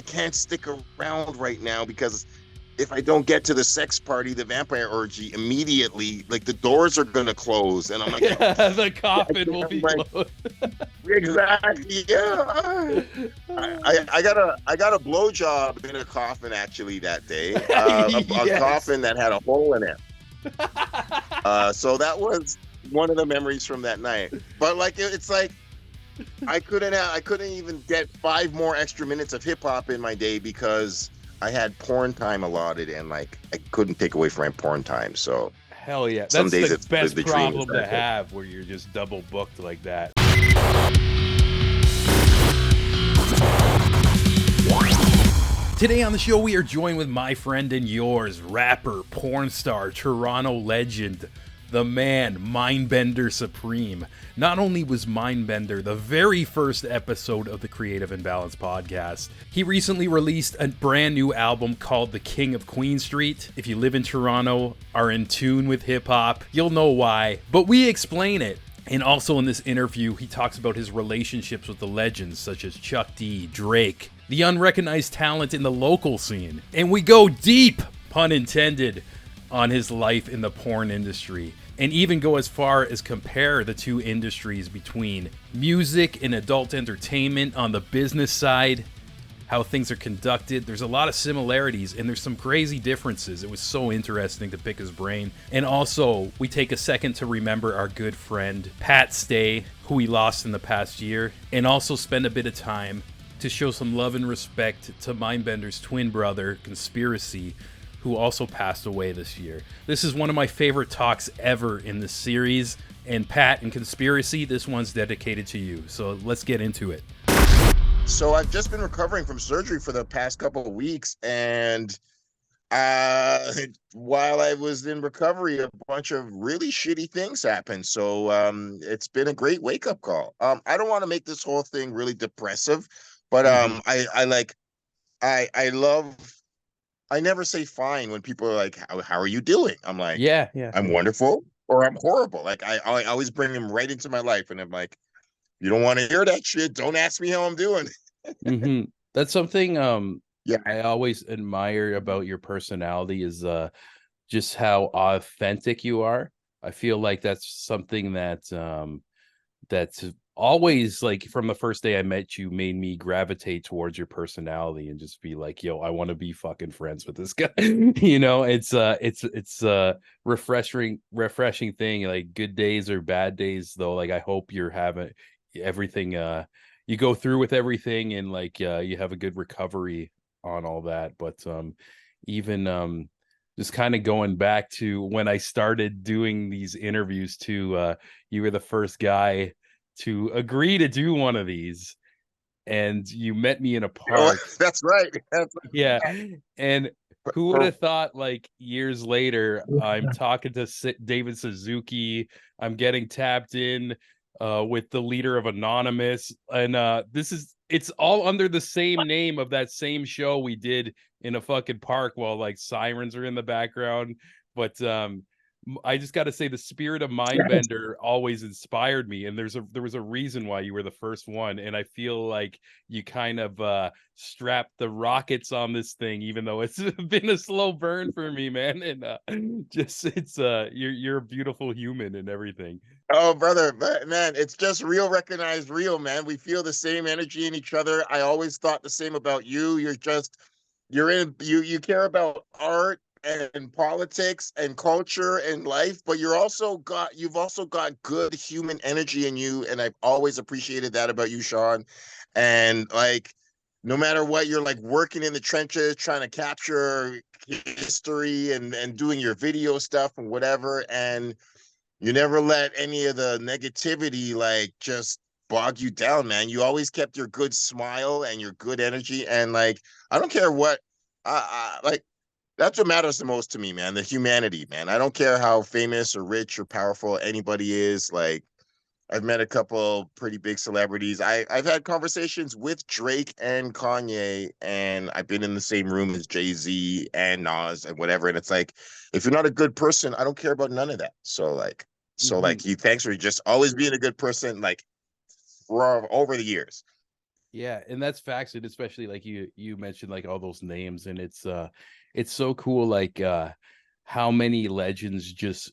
can't stick around right now because if I don't get to the sex party, the vampire orgy immediately, like the doors are gonna close, and I'm like, Yeah, the coffin will I'm be like, closed. exactly, yeah. I got a blowjob in a coffin actually that day, a Yes. coffin that had a hole in it. So that was one of the memories from that night. But like, it's like I couldn't even get 5 more extra minutes of hip hop in my day because I had porn time allotted, and like I couldn't take away from my porn time. So Hell yeah. some That's days the it's best the dream is problem to that. have where you're just double booked like that. Today on the show, we are joined with my friend and yours, rapper, porn star, Toronto legend, the man, Mindbender Supreme. Not only was Mindbender the very first episode of the Creative Imbalance podcast, he recently released a brand new album called The King of Queen Street. If you live in Toronto, are in tune with hip hop, you'll know why, but we explain it. And also in this interview, he talks about his relationships with the legends such as Chuck D, Drake, the unrecognized talent in the local scene. And we go deep, pun intended, on his life in the porn industry. And even go as far as compare the two industries between music and adult entertainment on the business side, how things are conducted. There's a lot of similarities and there's some crazy differences. It was so interesting to pick his brain. And also, we take a second to remember our good friend Pat Stay, who we lost in the past year, and also spend a bit of time to show some love and respect to Mindbender's twin brother, Conspiracy, who also passed away this year. This is one of my favorite talks ever in this series, and Pat and Conspiracy, this one's dedicated to you. So let's get into it. So I've just been recovering from surgery for the past couple of weeks, and while I was in recovery, a bunch of really shitty things happened. So it's been a great wake up call. I don't want to make this whole thing really depressive, but I like I love. I never say fine when people are like, how are you doing? I'm like, Yeah, yeah, I'm yeah. wonderful or I'm horrible. Like I always bring them right into my life, and I'm like, you don't want to hear that shit. Don't ask me how I'm doing. That's something Yeah. I always admire about your personality is just how authentic you are. I feel like that's something that's always, like, from the first day I met you, made me gravitate towards your personality and just be like, yo, I want to be fucking friends with this guy. It's refreshing thing. Like, good days or bad days though, like, I hope you're having everything you go through with everything, and like you have a good recovery on all that. But even just kind of going back to when I started doing these interviews too, you were the first guy to agree to do one of these, and you met me in a park. That's right. Yeah. And who would For have thought, like, years later, I'm talking to David Suzuki, I'm getting tapped in with the leader of Anonymous, and it's all under the same name of that same show we did in a fucking park while like sirens are in the background. But I just got to say, the spirit of Mindbender always inspired me, and there was a reason why you were the first one, and I feel like you kind of strapped the rockets on this thing, even though it's been a slow burn for me, man. And just it's you're a beautiful human and everything. Oh, brother, man, it's just real, recognized real, man. We feel the same energy in each other. I always thought the same about you. You care about art and politics and culture and life, but you've also got good human energy in you, and I've always appreciated that about you, Sean. And like, no matter what, you're like working in the trenches, trying to capture history and doing your video stuff and whatever, and you never let any of the negativity like just bog you down, man. You always kept your good smile and your good energy, and like I don't care what, like that's what matters the most to me, man. The humanity, man. I don't care how famous or rich or powerful anybody is. Like I've met a couple pretty big celebrities. I've had conversations with Drake and Kanye, and I've been in the same room as Jay-Z and Nas and whatever. And it's like, if you're not a good person, I don't care about none of that. So like you thanks for just always being a good person, like for over the years. Yeah, and that's facts, and especially like you mentioned like all those names, and it's so cool like how many legends just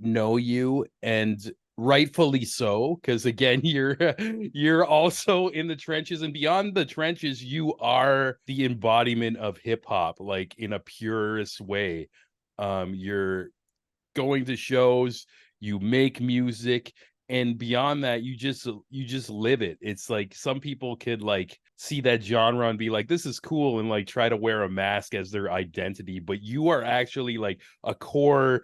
know you, and rightfully so, because again you're also in the trenches, and beyond the trenches you are the embodiment of hip hop, like in a purest way. You're going to shows, you make music, and beyond that you just live it. It's like some people could like see that genre and be like, this is cool, and like try to wear a mask as their identity, but you are actually like a core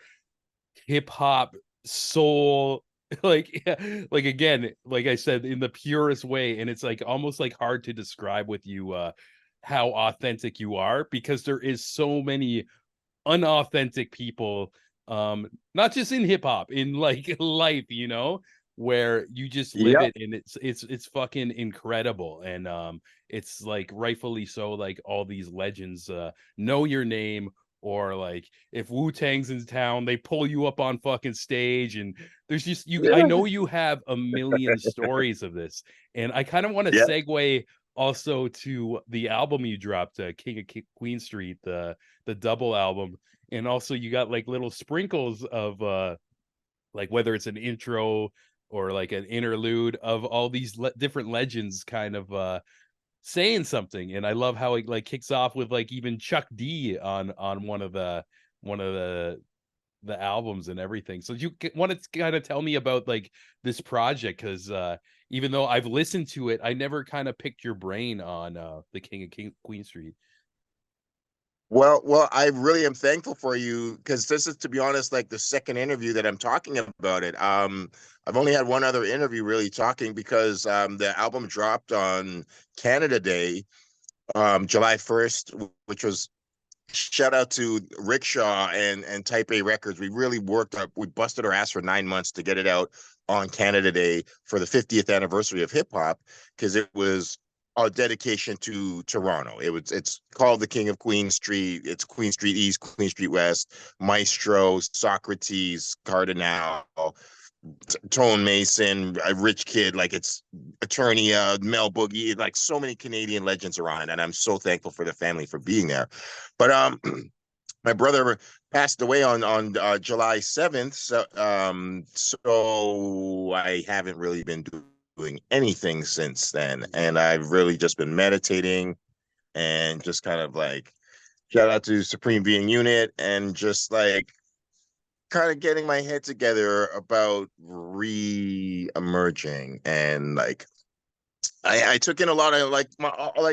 hip hop soul like like again, like I said, in the purest way, and it's like almost like hard to describe with you how authentic you are, because there is so many unauthentic people, not just in hip hop, in like life, where you just live Yep. it, and it's fucking incredible. And it's like rightfully so, like all these legends know your name, or like if Wu-Tang's in town, they pull you up on fucking stage, and there's just you I Yeah. know you have a million stories of this, and I kind of want to Yeah. segue also to the album you dropped, King of Queen Street, the double album. And also you got like little sprinkles of like whether it's an intro or like an interlude of all these different legends kind of saying something. And I love how it like kicks off with like even Chuck D on one of the albums and everything. So you want to kind of tell me about like this project, because even though I've listened to it, I never kind of picked your brain on the King of Queen Street. Well, I really am thankful for you, because this is, to be honest, like the second interview that I'm talking about it. I've only had one other interview really talking, because the album dropped on Canada Day, July 1st, which was, shout out to Rickshaw and Type A Records. We really worked up, we busted our ass for 9 months to get it out on Canada Day for the 50th anniversary of hip hop, because it was a dedication to Toronto. It's called the King of Queen Street. It's Queen Street East, Queen Street West, Maestro, Socrates, Cardinal, Tone Mason, a Rich Kid, like it's Attorney, Mel Boogie, like so many Canadian legends are on it, and I'm so thankful for the family for being there. But my brother passed away on July 7th, so I haven't really been doing anything since then, and I've really just been meditating and just kind of like, shout out to Supreme Being Unit, and just like kind of getting my head together about re-emerging. And like I took in a lot of like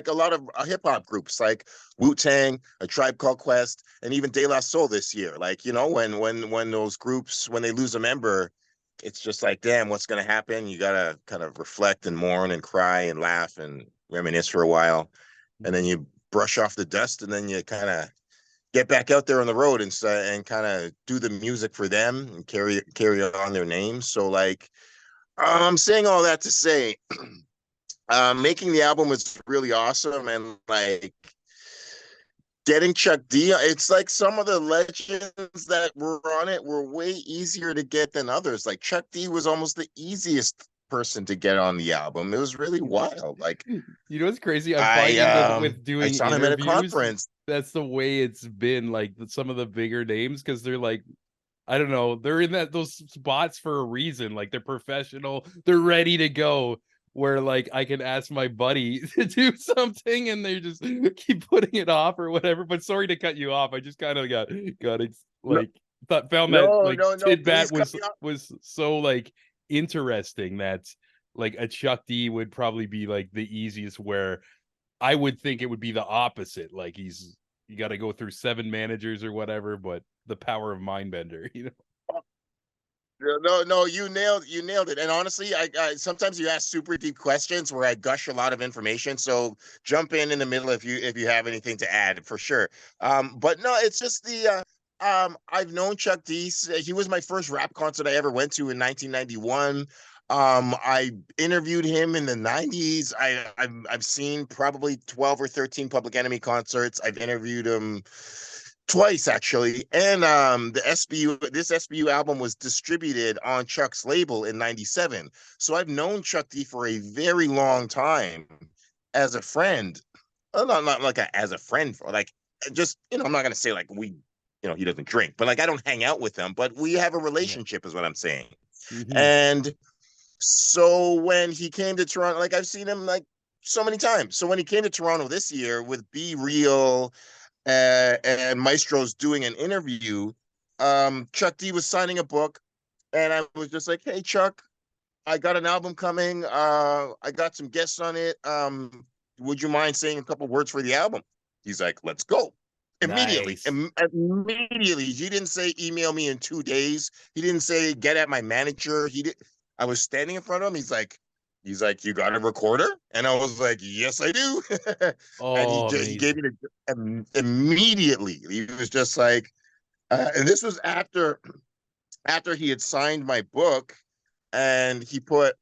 a lot of hip hop groups like Wu-Tang, A Tribe Called Quest, and even De La Soul this year. Like, when those groups, when they lose a member, it's just like, damn, what's gonna happen? You gotta kind of reflect and mourn and cry and laugh and reminisce for a while, and then you brush off the dust, and then you kind of get back out there on the road and kind of do the music for them and carry on their names. So like, I'm saying all that to say, making the album was really awesome, and like getting Chuck D, it's like some of the legends that were on it were way easier to get than others. Like Chuck D was almost the easiest person to get on the album. It was really wild. Like You know what's crazy? I'm I finding with I doing saw him at a interviews, conference. that's the way it's been like some of the bigger names, because they're like, I don't know, they're in those spots for a reason. Like they're professional, they're ready to go. Where like I can ask my buddy to do something, and they just keep putting it off or whatever. But sorry to cut you off. I just kind of got No, like found that no, like no, no, tidbit please cut was me off. was so like interesting, that like a Chuck D would probably be like the easiest, where I would think it would be the opposite. Like you got to go through 7 managers or whatever, but the power of Mindbender, No, no, you nailed it. And honestly, I sometimes you ask super deep questions where I gush a lot of information. So jump in the middle if you have anything to add, for sure. But no, it's just I've known Chuck D. He was my first rap concert I ever went to in 1991. I interviewed him in the 90s. I've seen probably 12 or 13 Public Enemy concerts. I've interviewed him twice actually. And this SBU album was distributed on Chuck's label in 97. So I've known Chuck D for a very long time. as a friend. Well, not like as a friend, like just I'm not gonna say like he doesn't drink, but like I don't hang out with him, but we have a Yeah. relationship, is what I'm saying. Mm-hmm. And so when he came to Toronto, like I've seen him like so many times. So when he came to Toronto this year with Be Real and Maestro's doing an interview, Chuck D was signing a book, and I was just like, "Hey, Chuck, I got an album coming. I got some guests on it. Would you mind saying a couple words for the album?" He's like, "Let's go." Immediately, Nice. immediately. He didn't say email me in 2 days. He didn't say get at my manager. He did. I was standing in front of him. He's like, you got a recorder? And I was like, yes, I do. And Oh, he gave amazing. me immediately. He was just like, and this was after he had signed my book, and he put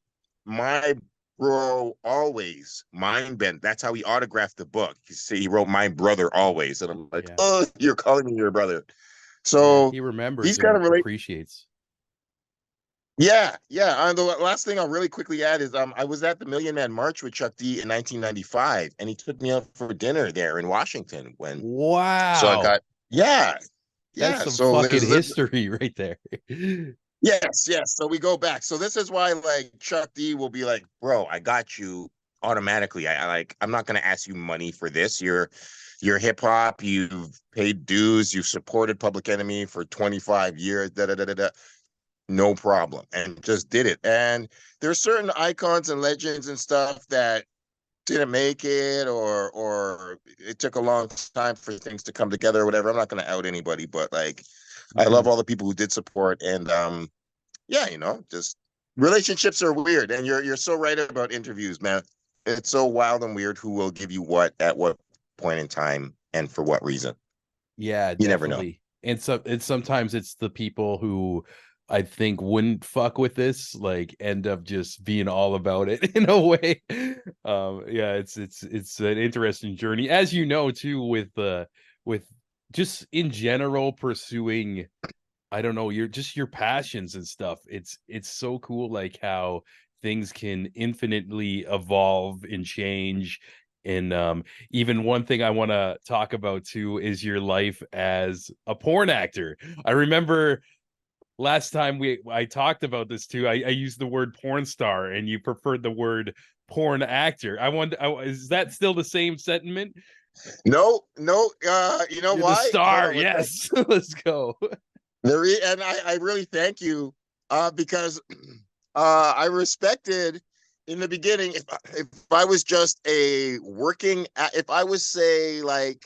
my bro always Mindbend. That's how he autographed the book. He wrote my brother always, and I'm like, Yeah. oh, you're calling me your brother. Yeah. So He remembers he's kind and of really, appreciates. yeah, yeah. And the last thing I'll really quickly add is I was at the Million Man March with Chuck D in 1995, and he took me out for dinner there in Washington. So I Wow. got, yeah, That's yeah. some So fucking there's history right there. yes, yes. So we go back. So this is why like Chuck D will be like, bro, I got you automatically. I'm not gonna ask you money for this. You're hip hop, you've paid dues, you've supported Public Enemy for 25 years, da da da da da. No problem. And just did it. And there's certain icons and legends and stuff that didn't make it, or it took a long time for things to come together or whatever. I'm not gonna out anybody, but like I Mhm. love all the people who did support. And yeah, just relationships are weird, and you're so right about interviews, man. It's so wild and weird who will give you what at what point in time and for what reason. Yeah, You never know. definitely. And sometimes it's the people who I think wouldn't fuck with this, like end up just being all about it in a way. Yeah, it's an interesting journey, as you know, too, with just in general pursuing, I don't know, your passions and stuff. It's so cool, like how things can infinitely evolve and change. And even one thing I want to talk about too is your life as a porn actor. I remember last time I talked about this too. I used the word porn star, and you preferred the word porn actor. I wonder, is that still the same sentiment? No, no. You know You're the why? Hold star. on one sec. Yes, let's go. And I really thank you, because I respected in the beginning, if I was just if I was say like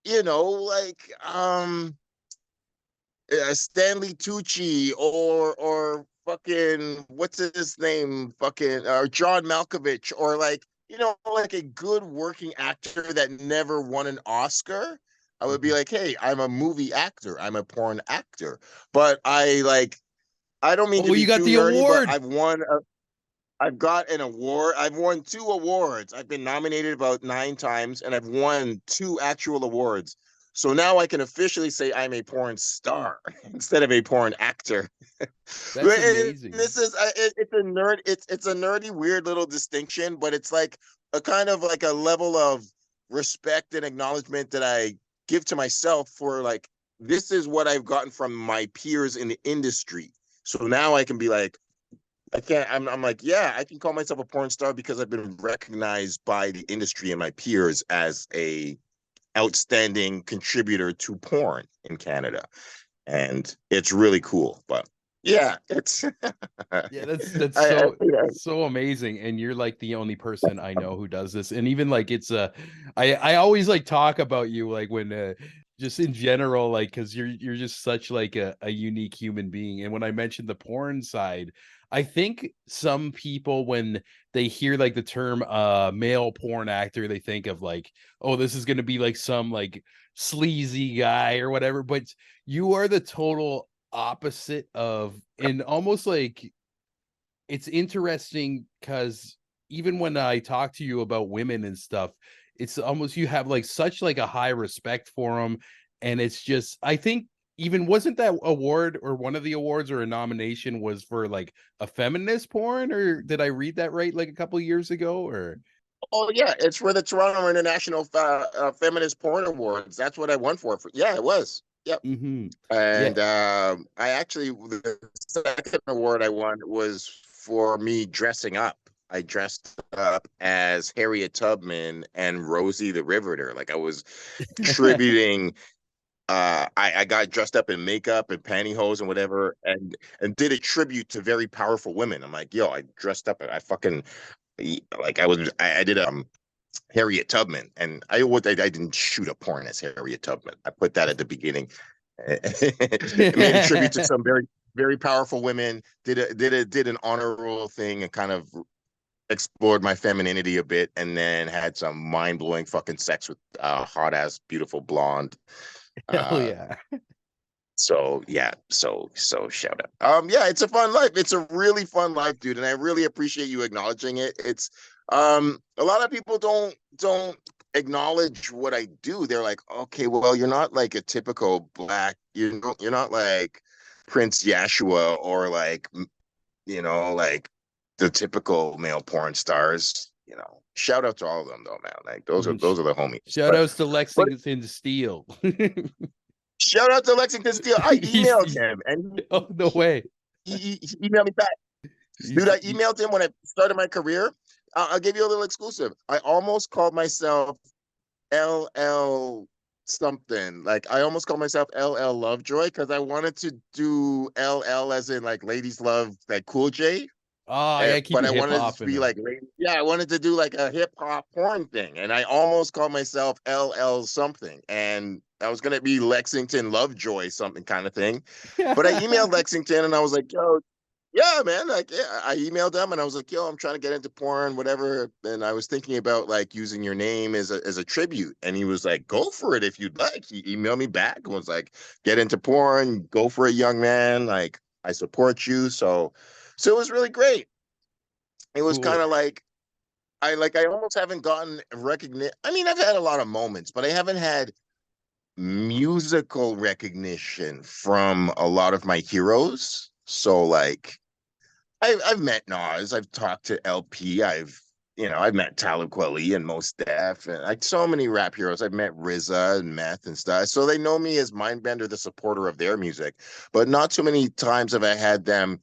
like Stanley Tucci, or fucking what's his name, fucking or John Malkovich, or like like a good working actor that never won an Oscar. I would be Mhm. like, hey, I'm a movie actor, I'm a porn actor. But I don't mean to Oh, be you got too the nerdy, but award. I've got an award. I've won 2 awards. I've been nominated about 9 times, and I've won 2 actual awards. So now I can officially say I'm a porn star instead of a porn actor. That's And amazing. this is it's a nerd. It's a nerdy, weird little distinction, but it's like a kind of like a level of respect and acknowledgement that I give to myself for like this is what I've gotten from my peers in the industry. So now I can be like, I can't. I'm like, yeah, I can call myself a porn star because I've been recognized by the industry and my peers as a outstanding contributor to porn in Canada, and it's really cool. But yeah, it's Yeah, that's I so amazing. And you're like the only person I know who does this. And even like it's I always like talk about you like when just in general, like because you're just such like a unique human being. And when I mentioned the porn side, I think some people when they hear like the term male porn actor, they think of like, oh, this is gonna be like some like sleazy guy or whatever. But you are the total opposite of, and almost like it's interesting because even when I talk to you about women and stuff, it's almost you have like such like a high respect for them. And it's just, I think, even wasn't that award or one of the awards or a nomination was for like a feminist porn, or did I read that right like a couple years ago? Or Oh yeah, it's for the Toronto International Feminist Porn Awards. That's what I won for. Yeah, it was. Yep. Mm-hmm. Yeah. And I actually, the second award I won was for me dressing up. I dressed up as Harriet Tubman and Rosie the Riveter. Like I was tributing. I got dressed up in makeup and pantyhose and whatever, and did a tribute to very powerful women. I'm like, yo, I dressed up. I fucking like I did Harriet Tubman, and I didn't shoot a porn as Harriet Tubman. I put that at the beginning. It made a tribute to some very powerful women. Did an honorable thing and kind of explored my femininity a bit, and then had some mind blowing fucking sex with hot ass beautiful blonde. Hell Uh, yeah. so yeah, so shout out. Yeah, it's a fun life. It's a really fun life, dude, and I really appreciate you acknowledging it. It's a lot of people don't acknowledge what I do. They're like, okay, well, you're not like a typical black, you're not like Prince Yashua or like like the typical male porn stars. Shout out to all of them though, man. Like those are the homies. Shout outs to But Lexington Steel. shout out to Lexington Steel. I emailed He's- him and oh, no way. he emailed me back. Dude, I emailed him when I started my career. I'll give you a little exclusive. I almost called myself LL something. Like I almost called myself LL Lovejoy because I wanted to do LL as in like ladies love like Cool J. Oh, yeah, keep But it I hip wanted it hop to in be there. like, yeah, I wanted to do like a hip hop porn thing. And I almost called myself LL something. And I was going to be Lexington Lovejoy something kind of thing. But I emailed Lexington and I was like, yo, yeah, man. Like, yeah, I emailed them and I was like, yo, I'm trying to get into porn, whatever. And I was thinking about like using your name as a tribute. And he was like, go for it if you'd like. He emailed me back and was like, get into porn, go for it, young man. Like, I support you. So it was really great. It was kind Cool. of like I almost haven't gotten recognition. I mean, I've had a lot of moments, but I haven't had musical recognition from a lot of my heroes. So like I've met Nas, I've talked to LP, I've met Talib Kweli and Mos Def, and like so many rap heroes. I've met RZA and Meth and stuff. So they know me as Mindbender, the supporter of their music. But not too many times have I had them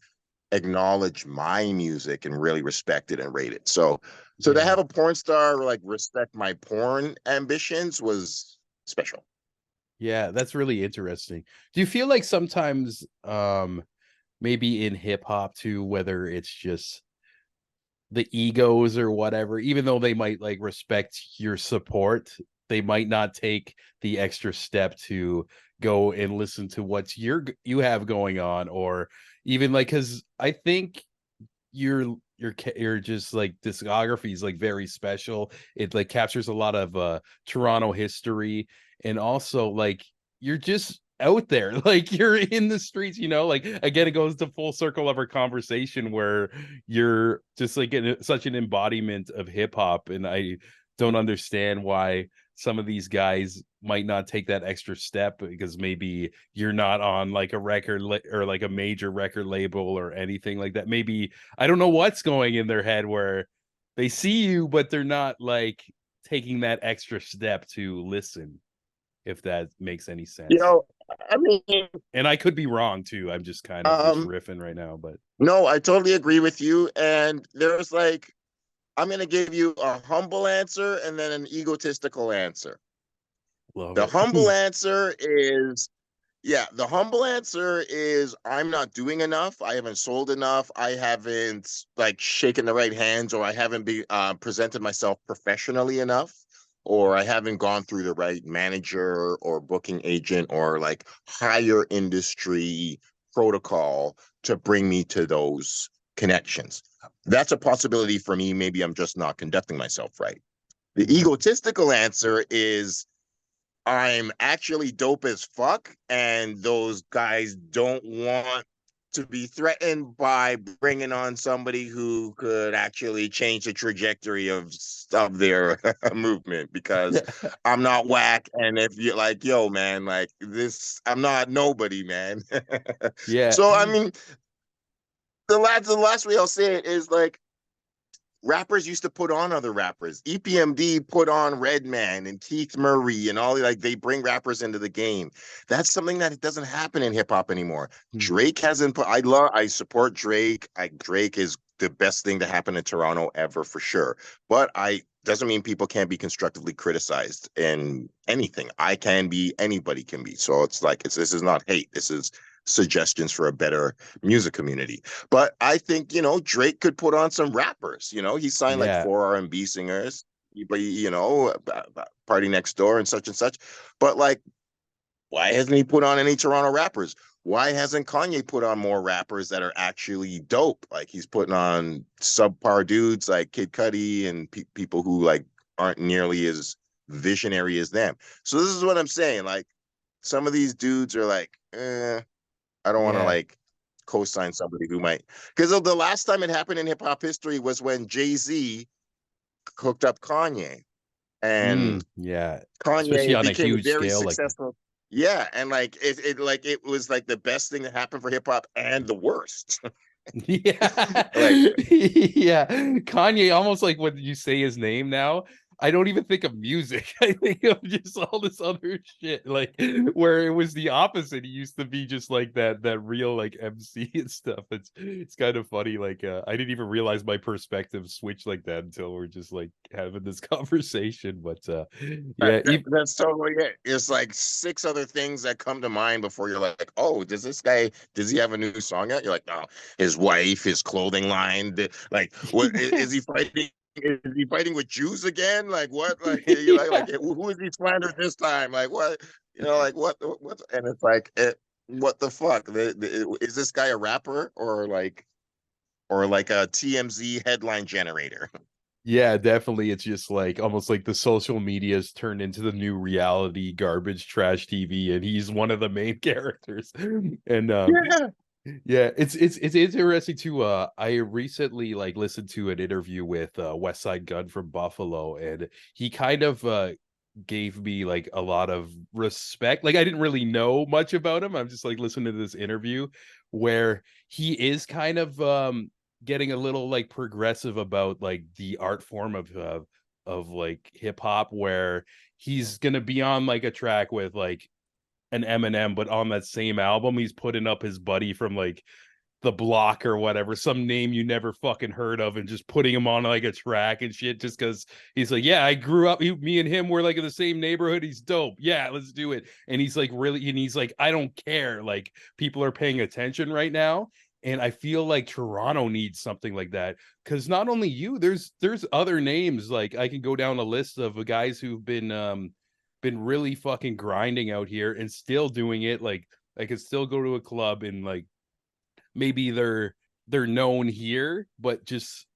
acknowledge my music and really respect it and rate it. So to Yeah. have a porn star like respect my porn ambitions was special. Yeah, that's really interesting. Do you feel like sometimes maybe in hip hop too, whether it's just the egos or whatever, even though they might like respect your support, they might not take the extra step to go and listen to what you have going on, or even like, because I think your just like discography is like very special. It like captures a lot of Toronto history, and also like you're just out there, like you're in the streets, like again it goes to full circle of our conversation where you're just like such an embodiment of hip hop, and I don't understand why some of these guys might not take that extra step, because maybe you're not on like a record or like a major record label or anything like that. Maybe I don't know what's going in their head where they see you but they're not like taking that extra step to listen, if that makes any You sense. know, I mean, And I could be wrong too. I'm just kind of just um, riffing right now, but no, I totally agree with you. And there's like, I'm gonna give you a humble answer and then an egotistical answer. love The it. humble answer is Yeah, the humble answer is I'm not doing enough. I haven't sold enough. I haven't like shaken the right hands, or I haven't be presented myself professionally enough, or I haven't gone through the right manager or booking agent or like higher industry protocol to bring me to those connections. That's a possibility for me. Maybe I'm just not conducting myself right. The Mhm. egotistical answer is I'm actually dope as fuck, and those guys don't want to be threatened by bringing on somebody who could actually change the trajectory of their movement, because I'm not whack. And if you're like, yo, man, like this, I'm not nobody, man. Yeah. So I mean, the last way I'll say it is like rappers used to put on other rappers. EPMD put on Redman and Keith Murray and all, like they bring rappers into the game. That's something that doesn't happen in hip hop anymore. Drake hasn't put. I support Drake. Drake is the best thing to happen in Toronto ever for sure. But I doesn't mean people can't be constructively criticized in anything. I can be, anybody can be. So it's like this is not hate. This is suggestions for a better music community. But I think, Drake could put on some rappers. He signed like Yeah. 4 R&B singers, but Party Next Door and such. But like, why hasn't he put on any Toronto rappers? Why hasn't Kanye put on more rappers that are actually dope? Like he's putting on subpar dudes like Kid Cudi and people who like aren't nearly as visionary as them. So this is what I'm saying. Like some of these dudes are like, I don't want to like co-sign somebody who might, because the last time it happened in hip hop history was when Jay-Z hooked up Kanye, and especially Kanye on a became huge very scale successful. like Yeah, and like it was like the best thing that happened for hip hop and the worst. Yeah. Like Yeah. Kanye, almost like when you say his name now, I don't even think of music. I think of just all this other shit. Like where it was the opposite. He used to be just like that real like MC and stuff. It's kind of funny. Like I didn't even realize my perspective switched like that until we're just like having this conversation. But that's totally it. It's like 6 other things that come to mind before you're like, oh, does he have a new song yet? You're like, no, his wife, his clothing line, like what is he fighting? Is he fighting with Jews again? Like what? Like you like who is he slandering this time? Like what? Like what? And it's like what the fuck? Is this guy a rapper or like a TMZ headline generator? Yeah, definitely. It's just like almost like the social media's turned into the new reality garbage trash TV, and he's one of the main characters. And Yeah. yeah, it's interesting too. I recently like listened to an interview with West Side Gun from Buffalo, and he kind of gave me like a lot of respect. Like I didn't really know much about him. I'm just like listening to this interview where he is kind of getting a little like progressive about like the art form of like hip hop, where he's gonna be on like a track with like an Eminem, but on that same album he's putting up his buddy from like the block or whatever, some name you never fucking heard of, and just putting him on like a track and shit, just because he's like, yeah, I grew up, me and him were like in the same neighborhood, he's dope, yeah, let's do it. And he's like, really, and he's like, I don't care, like people are paying attention right now. And I feel like Toronto needs something like that, because not only you, there's other names, like I can go down a list of guys who've been really fucking grinding out here and still doing it. Like I could still go to a club and like maybe they're known here, but just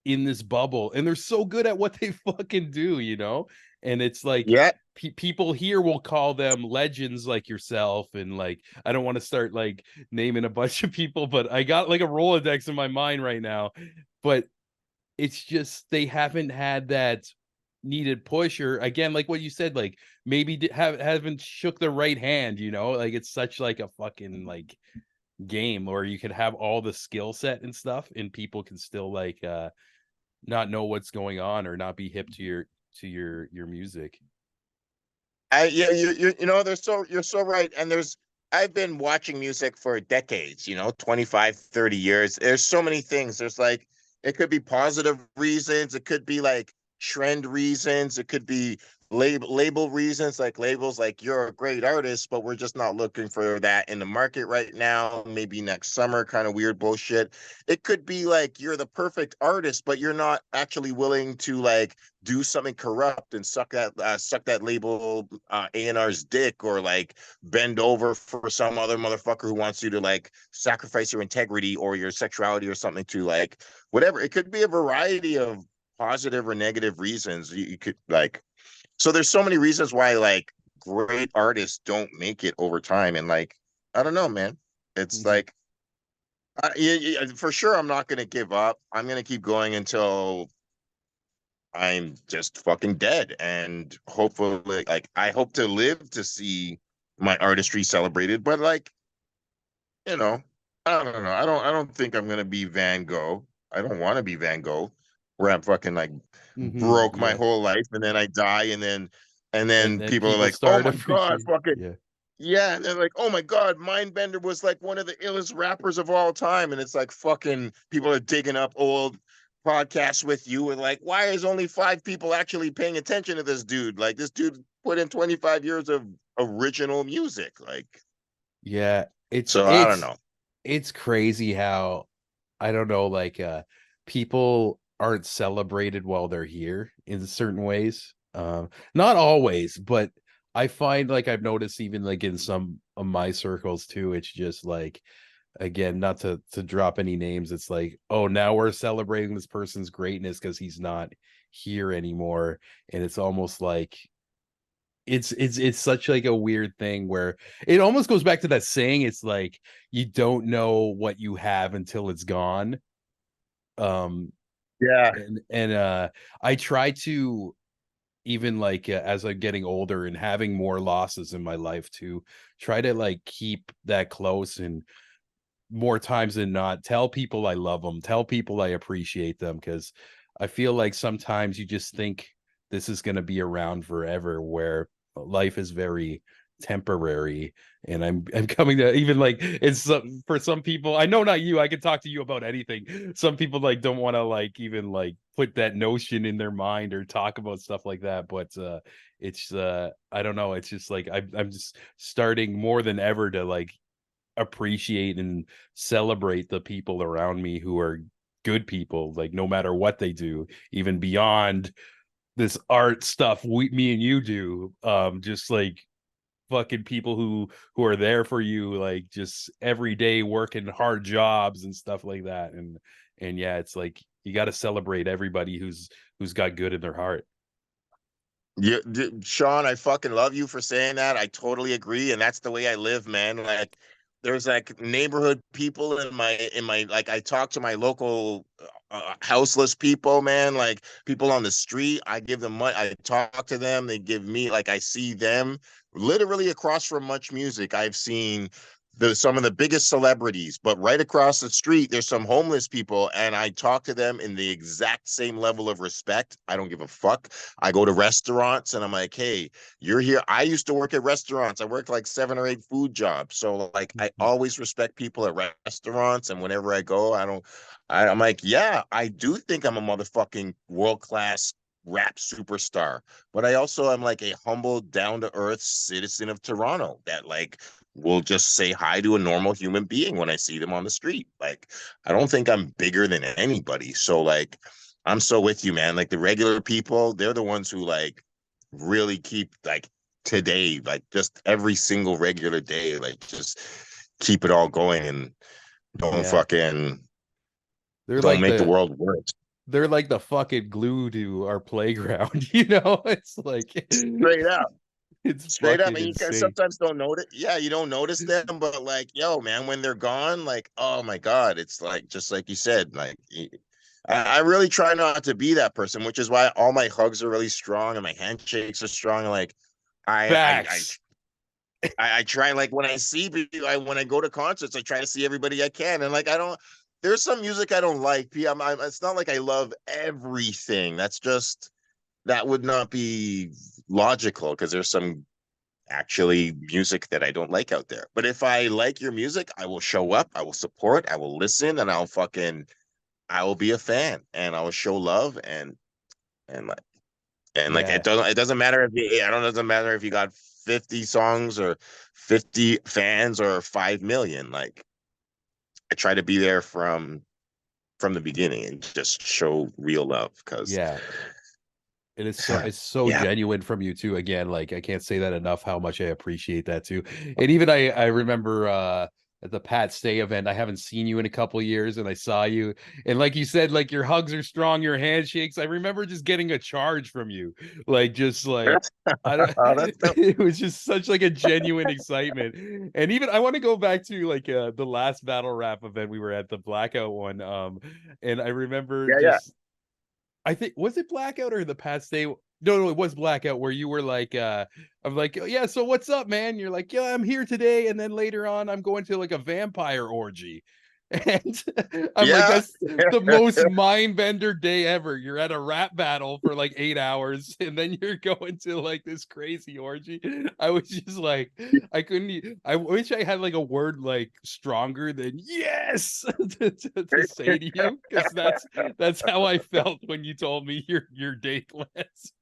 in this bubble, and they're so good at what they fucking do, and it's like Yeah. people here will call them legends like yourself, and like I don't want to start like naming a bunch of people, but I got like a Rolodex in my mind right now. But it's just they haven't had that needed push, or again like what you said, like maybe haven't shook the right hand, like it's such like a fucking like game, or you could have all the skill set and stuff, and people can still like not know what's going on or not be hip to your music. Yeah, you're so right. And I've been watching music for decades, 25, 30 years. There's so many things. There's like, it could be positive reasons. It could be like trend reasons. It could be label reasons, like labels like you're a great artist, but we're just not looking for that in the market right now. Maybe next summer, kind of weird bullshit. It could be like you're the perfect artist, but you're not actually willing to like do something corrupt and suck that label A&R's dick, or like bend over for some other motherfucker who wants you to like sacrifice your integrity or your sexuality or something to like whatever. It could be a variety of positive or negative reasons. You could like, so there's so many reasons why like great artists don't make it over time. And like, I don't know, man. It's like, yeah, for sure, I'm not going to give up. I'm going to keep going until I'm just fucking dead. And hopefully, like, I hope to live to see my artistry celebrated. But like, you know, I don't know. I don't think I'm going to be Van Gogh. I don't want to be Van Gogh. where I'm fucking like broke my Yeah. whole life, and then I die, and And then then people are people like, "Oh start my god, appreciating. fucking Yeah. yeah," and they're like, "Oh my god, Mindbender was like one of the illest rappers of all time," and it's like fucking people are digging up old podcasts with you and like, why is only 5 people actually paying attention to this dude? Like this dude put in 25 years of original music, like Yeah. It's so I don't it's know. it's crazy how I don't know, like people aren't celebrated while they're here in certain ways. Not always, but I find like I've noticed even like in some of my circles too, it's just like again, not to drop any names, it's like, oh, now we're celebrating this person's greatness because he's not here anymore. And it's almost like it's such like a weird thing where it almost goes back to that saying, it's like you don't know what you have until it's gone. um Yeah. and I try to even like as I'm getting older and having more losses in my life to try to like keep that close, and more times than not tell people I love them, tell people I appreciate them, because I feel like sometimes you just think this is going to be around forever, where life is very temporary. And I'm coming to even like it's for some people, I know not you, I can talk to you about anything. Some people like don't want to like even like put that notion in their mind or talk about stuff like that, but it's I don't know, it's just like I'm just starting more than ever to like appreciate and celebrate the people around me who are good people, like no matter what they do, even beyond this art stuff me and you do. Just like fucking people who are there for you, like just every day working hard jobs and stuff like that. And yeah, it's like you got to celebrate everybody who's got good in their heart. Yeah, Sean, I fucking love you for saying that. I totally agree, and that's the way I live, man. Like, there's like neighborhood people in my like I talk to my local houseless people, man. Like people on the street, I give them money. I talk to them. They give me like I see them literally across from Much Music. I've seen some of the biggest celebrities, but right across the street, there's some homeless people, and I talk to them in the exact same level of respect. I don't give a fuck. I go to restaurants and I'm like, hey, you're here. I used to work at restaurants. I worked like 7 or 8 food jobs. So like I always respect people at restaurants. And whenever I go, I'm like, yeah, I do think I'm a motherfucking world-class rap superstar. But I also am like a humble, down-to-earth citizen of Toronto that like will just say hi to a normal human being when I see them on the street. Like I don't think I'm bigger than anybody. So like I'm so with you, man. Like the regular people, they're the ones who like really keep like today, like just every single regular day, like just keep it all going and don't Yeah, fucking they're don't like make the the world worse. they're like the fucking glue to our playground. You know, it's like Straight up. it's Straight up. fucking And you guys insane. sometimes don't notice. Yeah, you don't notice them, but like, yo, man, when they're gone, like, oh my God, it's like just like you said, like I really try not to be that person, which is why all my hugs are really strong and my handshakes are strong. Like I I I Facts. I try like when I see when I go to concerts, I try to see everybody I can, and like I don't. There's some music I don't like. It's not like I love everything. That's just that would not be logical because there's some actually music that I don't like out there. But if I like your music, I will show up, I will support, I will listen, and I will be a fan, and I will show love, and like Yeah. it doesn't matter if you I don't it doesn't matter if you got 50 songs or 50 fans or 5 million. Like I try to be there from the beginning and just show real love because Yeah. It's so yeah. genuine from you too. Again, like I can't say that enough how much I appreciate that too. And even I remember at the Pat Stay event, I haven't seen you in a couple years, and I saw you, and like you said, like your hugs are strong, your handshakes. I remember just getting a charge from you. Like just like I don't Oh, that's dope. it was just such like a genuine excitement. And even I want to go back to like the last battle rap event we were at, the blackout one. And I remember Yeah, yeah. just I think was it Blackout or the past day? No, it was Blackout where you were like, I'm like, "Oh, yeah, so what's up, man?" You're like, yeah, I'm here today, and then later on, I'm going to like a vampire orgy. And I'm like, Yeah. that's the most mind-bender day ever. You're at a rap battle for like 8 hours, and then you're going to like this crazy orgy. I was just like, I couldn't. I wish I had like a word like stronger than yes to say to you, because that's how I felt when you told me your day plans.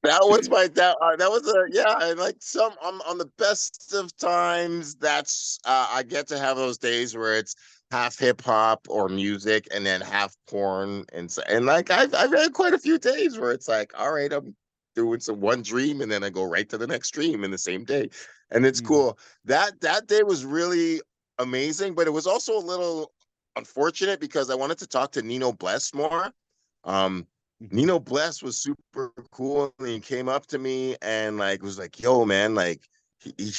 That was my that was a yeah, and like some on the best of times, that's I get to have those days where it's half hip hop or music and then half porn, and like I've had quite a few days where it's like, all right, I'm doing some one dream and then I go right to the next dream in the same day, and it's Mhm, cool. That day was really amazing, but it was also a little unfortunate because I wanted to talk to Nino Bless more. Um, mhm. Nino Bless was super cool, and he came up to me and like was like, "Yo, man, like." He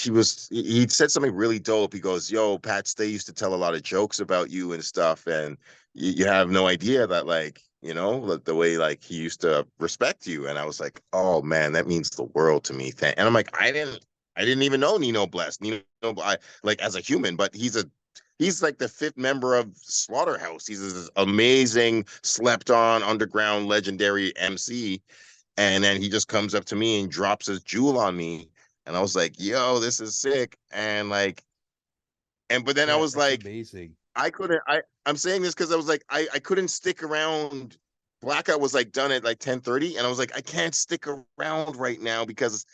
said something really dope. He goes, "Yo, Pat Stay used to tell a lot of jokes about you and stuff, and you have no idea that like the way like he used to respect you." And I was like, "Oh man, that means the world to me." And I'm like, I didn't even know Nino Bless. Like as a human, but he's like the fifth member of Slaughterhouse. He's this amazing, slept on, underground, legendary MC. And then he just comes up to me and drops his jewel on me. And I was like, yo, this is sick. And like, but then I Yeah, was that's like, amazing. I'm saying this because I was like, I couldn't stick around. Blackout was like done at like 10:30. And I was like, I can't stick around right now because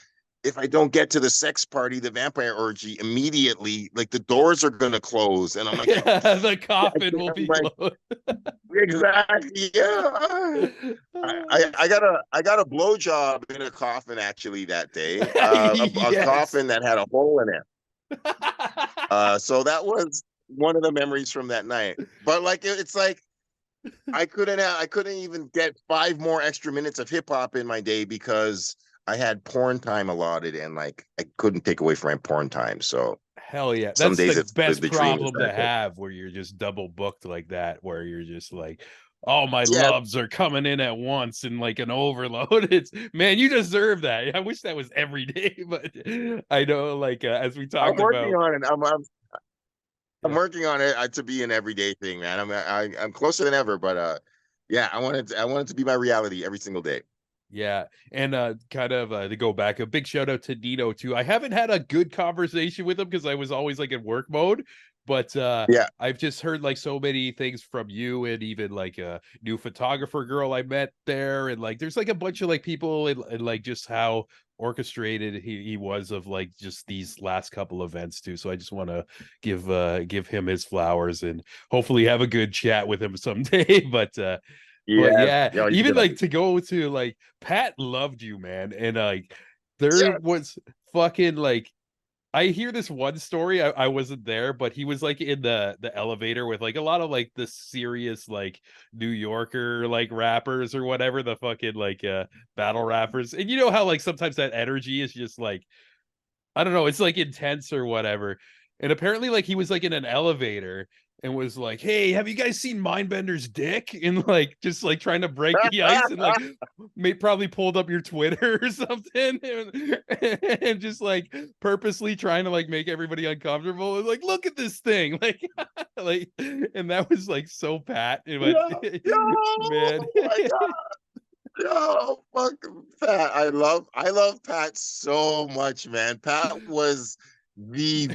if I don't get to the sex party, the vampire orgy immediately, like the doors are gonna close, and I'm like, Yeah, the I coffin will can't, be like closed. exactly, yeah. I got a blowjob in a coffin actually that day, a Yes. coffin that had a hole in it. So that was one of the memories from that night. But like it's like I couldn't even get 5 more extra minutes of hip hop in my day because I had porn time allotted and like I couldn't take away from my porn time. So Hell yeah. some That's days the it's best the dream is problem to that thing. have, where you're just double booked like that, where you're just like, all my Yeah. loves are coming in at once and like an overload. It's, man, you deserve that. I wish that was every day, but I know, like, as we I'm talked working about, on it. I'm yeah. working on it to be an everyday thing, man. I'm closer than ever, but yeah, I want it to be my reality every single day. Yeah, and kind of to go back, a big shout out to Nino too. I haven't had a good conversation with him because I was always like in work mode, but Yeah. I've just heard like so many things from you, and even like a new photographer girl I met there, and like there's like a bunch of like people, and like just how orchestrated he was of like just these last couple events too. So I just want to give him his flowers, and hopefully have a good chat with him someday. But Yeah. yeah, Yeah, he's a even good like idea. to go to like Pat loved you, man. And like there Yeah. was fucking like, I hear this one story. I wasn't there, but he was like in the elevator with like a lot of like the serious like New Yorker like rappers or whatever, the fucking like battle rappers. And you know how like sometimes that energy is just like, I don't know, it's like intense or whatever. And apparently, like he was like in an elevator and was like, "Hey, have you guys seen Mindbender's dick?" And like just like trying to break the ice, and like probably pulled up your Twitter or something, and just like purposely trying to like make everybody uncomfortable. And like, look at this thing, like, like, and that was like so Pat. But Yeah. Yeah. man, Oh my God. Yo, fuck Pat. I love Pat so much, man. Pat was the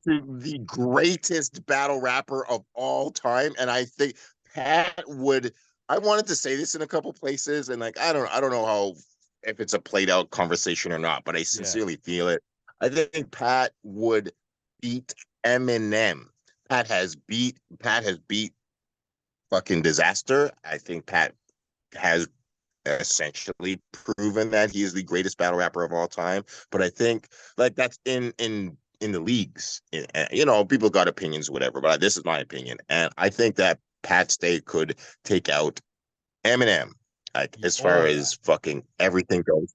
the greatest battle rapper of all time. And I think Pat would I wanted to say this in a couple places, and like I don't know how if it's a played out conversation or not, but I yeah, sincerely feel it. I think Pat would beat Eminem. Pat has beat fucking Disaster. I think Pat has essentially proven that he is the greatest battle rapper of all time. But I think like that's in the leagues. People got opinions, whatever. But this is my opinion, and I think that Pat Stay could take out Eminem, like as oh far yeah. as fucking everything goes.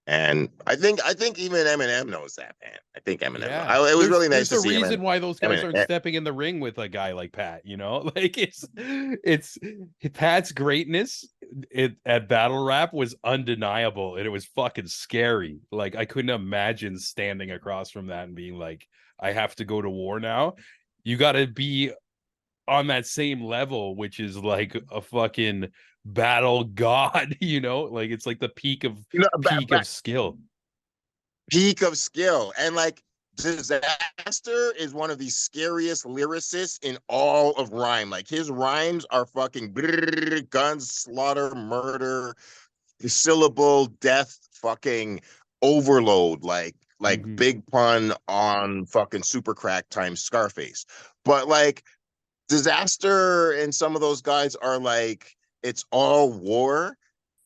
And I think even Eminem knows that, man. I think Eminem. Yeah, It was really nice there's to a see Eminem. reason why those guys Eminem. aren't stepping in the ring with a guy like Pat, you know? Like it's Pat's greatness at battle rap was undeniable, and it was fucking scary. Like I couldn't imagine standing across from that and being like, I have to go to war now. you got to be on that same level, which is like a fucking battle god, you know, like it's like the You know, peak of skill. peak of skill. And like Disaster is one of the scariest lyricists in all of rhyme. Like his rhymes are fucking guns, slaughter, murder, syllable, death, fucking overload, like Mm-hmm. big pun on fucking super crack times Scarface. But like Disaster and some of those guys are like it's all war,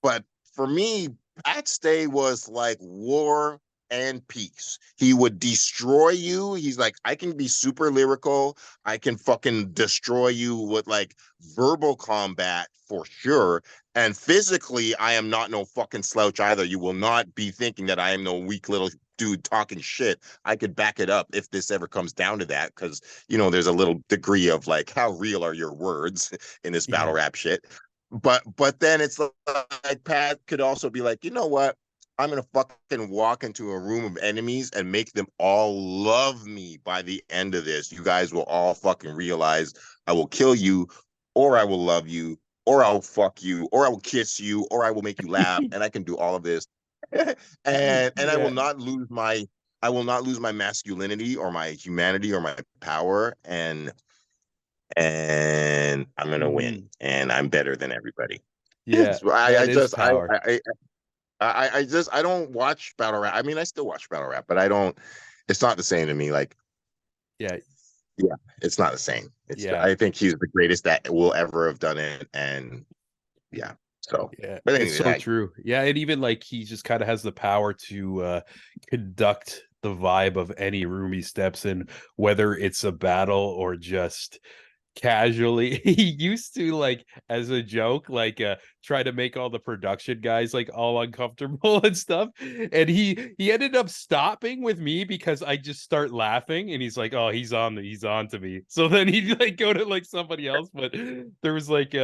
but for me, Pat Stay was like war and peace. He would destroy you. He's like, I can be super lyrical. I can fucking destroy you with like verbal combat for sure. And physically, I am not no fucking slouch either. You will not be thinking that I am no weak little dude talking shit. I could back it up if this ever comes down to that, because there's a little degree of like, how real are your words in this battle Yeah. rap shit. But then it's like Pat could also be like, you know what? I'm gonna fucking walk into a room of enemies and make them all love me by the end of this. You guys will all fucking realize I will kill you, or I will love you, or I'll fuck you, or I will kiss you, or I will make you laugh, and I can do all of this. And Yeah. I will not lose my masculinity or my humanity or my power, and I'm gonna Mm-hmm. win, and I'm better than everybody. Yeah, So I that is just power. I just I don't watch battle rap. I mean, I still watch battle rap, but I don't. It's not the same to me. Like, Yeah, yeah, it's not the same. yeah, I think he's the greatest that will ever have done it, and yeah. So, yeah. but It's anyway, so true. Yeah, and even like he just kind of has the power to conduct the vibe of any room he steps in, whether it's a battle or just casually. He used to, like, as a joke, like try to make all the production guys like all uncomfortable and stuff, and he ended up stopping with me because I just start laughing, and he's like, oh, he's on to me. So then he'd like go to like somebody else. But there was like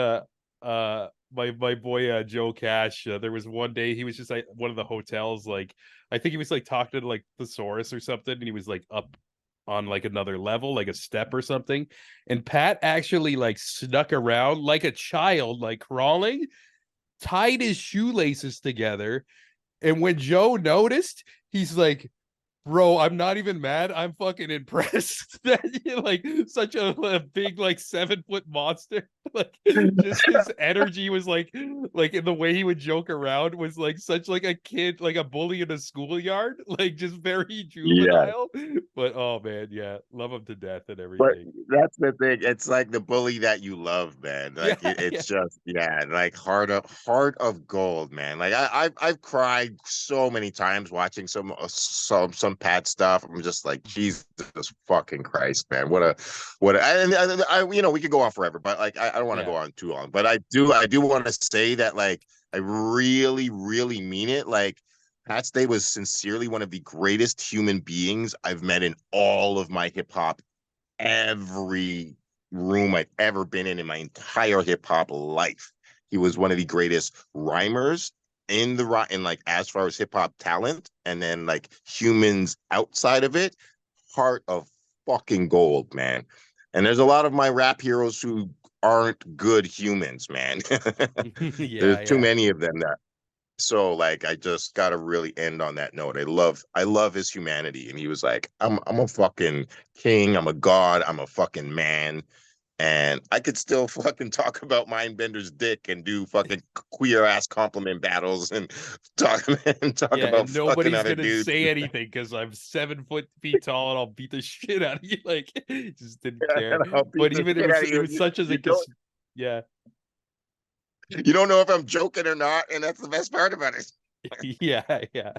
my boy Joe Cash, there was one day he was just like one of the hotels, like I think he was like talking to like thesaurus or something, and he was like up on like another level, like a step or something. And Pat actually like snuck around like a child, like crawling, tied his shoelaces together. And when Joe noticed, he's like, bro, I'm not even mad. I'm fucking impressed that you're like such a big, like 7 foot monster. Like just his energy was like in the way he would joke around was like such like a kid, like a bully in a schoolyard, like just very yeah. juvenile. But oh man, yeah, love him to death and But everything. that's the thing. It's like the bully that you love, man. Yeah, Like yeah. it's just yeah, like heart of gold, man. Like I've cried so many times watching some Pat stuff. I'm just like Jesus fucking Christ, man. And we could go on forever, but like I don't want to Yeah. go on too long. But I do want to say that like I really really mean it. Like Pat Stay was sincerely one of the greatest human beings I've met in all of my hip hop, every room I've ever been in my entire hip hop life. He was one of the greatest rhymers in like as far as hip hop talent, and then like humans outside of it, heart of fucking gold, man. And there's a lot of my rap heroes who aren't good humans, man. Yeah, There's too yeah. many of them that so like I just gotta really end on that note. I love his humanity. And he was like, I'm a fucking king, I'm a god, I'm a fucking man. And I could still fucking talk about Mindbender's dick and do fucking queer ass compliment battles and talk and talk Yeah, about and fucking nobody's other gonna dudes. say anything because I'm 7 feet tall and I'll beat the shit out of you. Like, just didn't care. And I'll beat But the even shit out of it you. was such as You a don't yeah, you don't know if I'm joking or not, and that's the best part about it. yeah, yeah.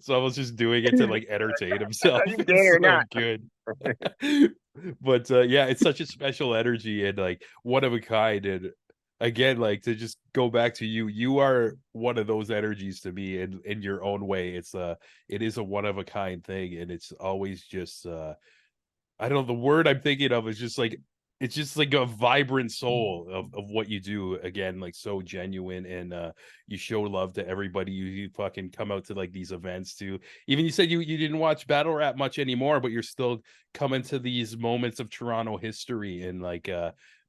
So I was just doing it to like entertain himself. Are you gay It's or so not? good. But yeah, it's such a special energy and like one of a kind. And again, like to just go back to you, you are one of those energies to me in your own way. It is a one of a kind thing, and it's always just I don't know, the word I'm thinking of is just like it's just like a vibrant soul of what you do, again, like so genuine, and you show love to everybody. You fucking come out to like these events too. Even you said you didn't watch battle rap much anymore, but you're still coming to these moments of Toronto history, and like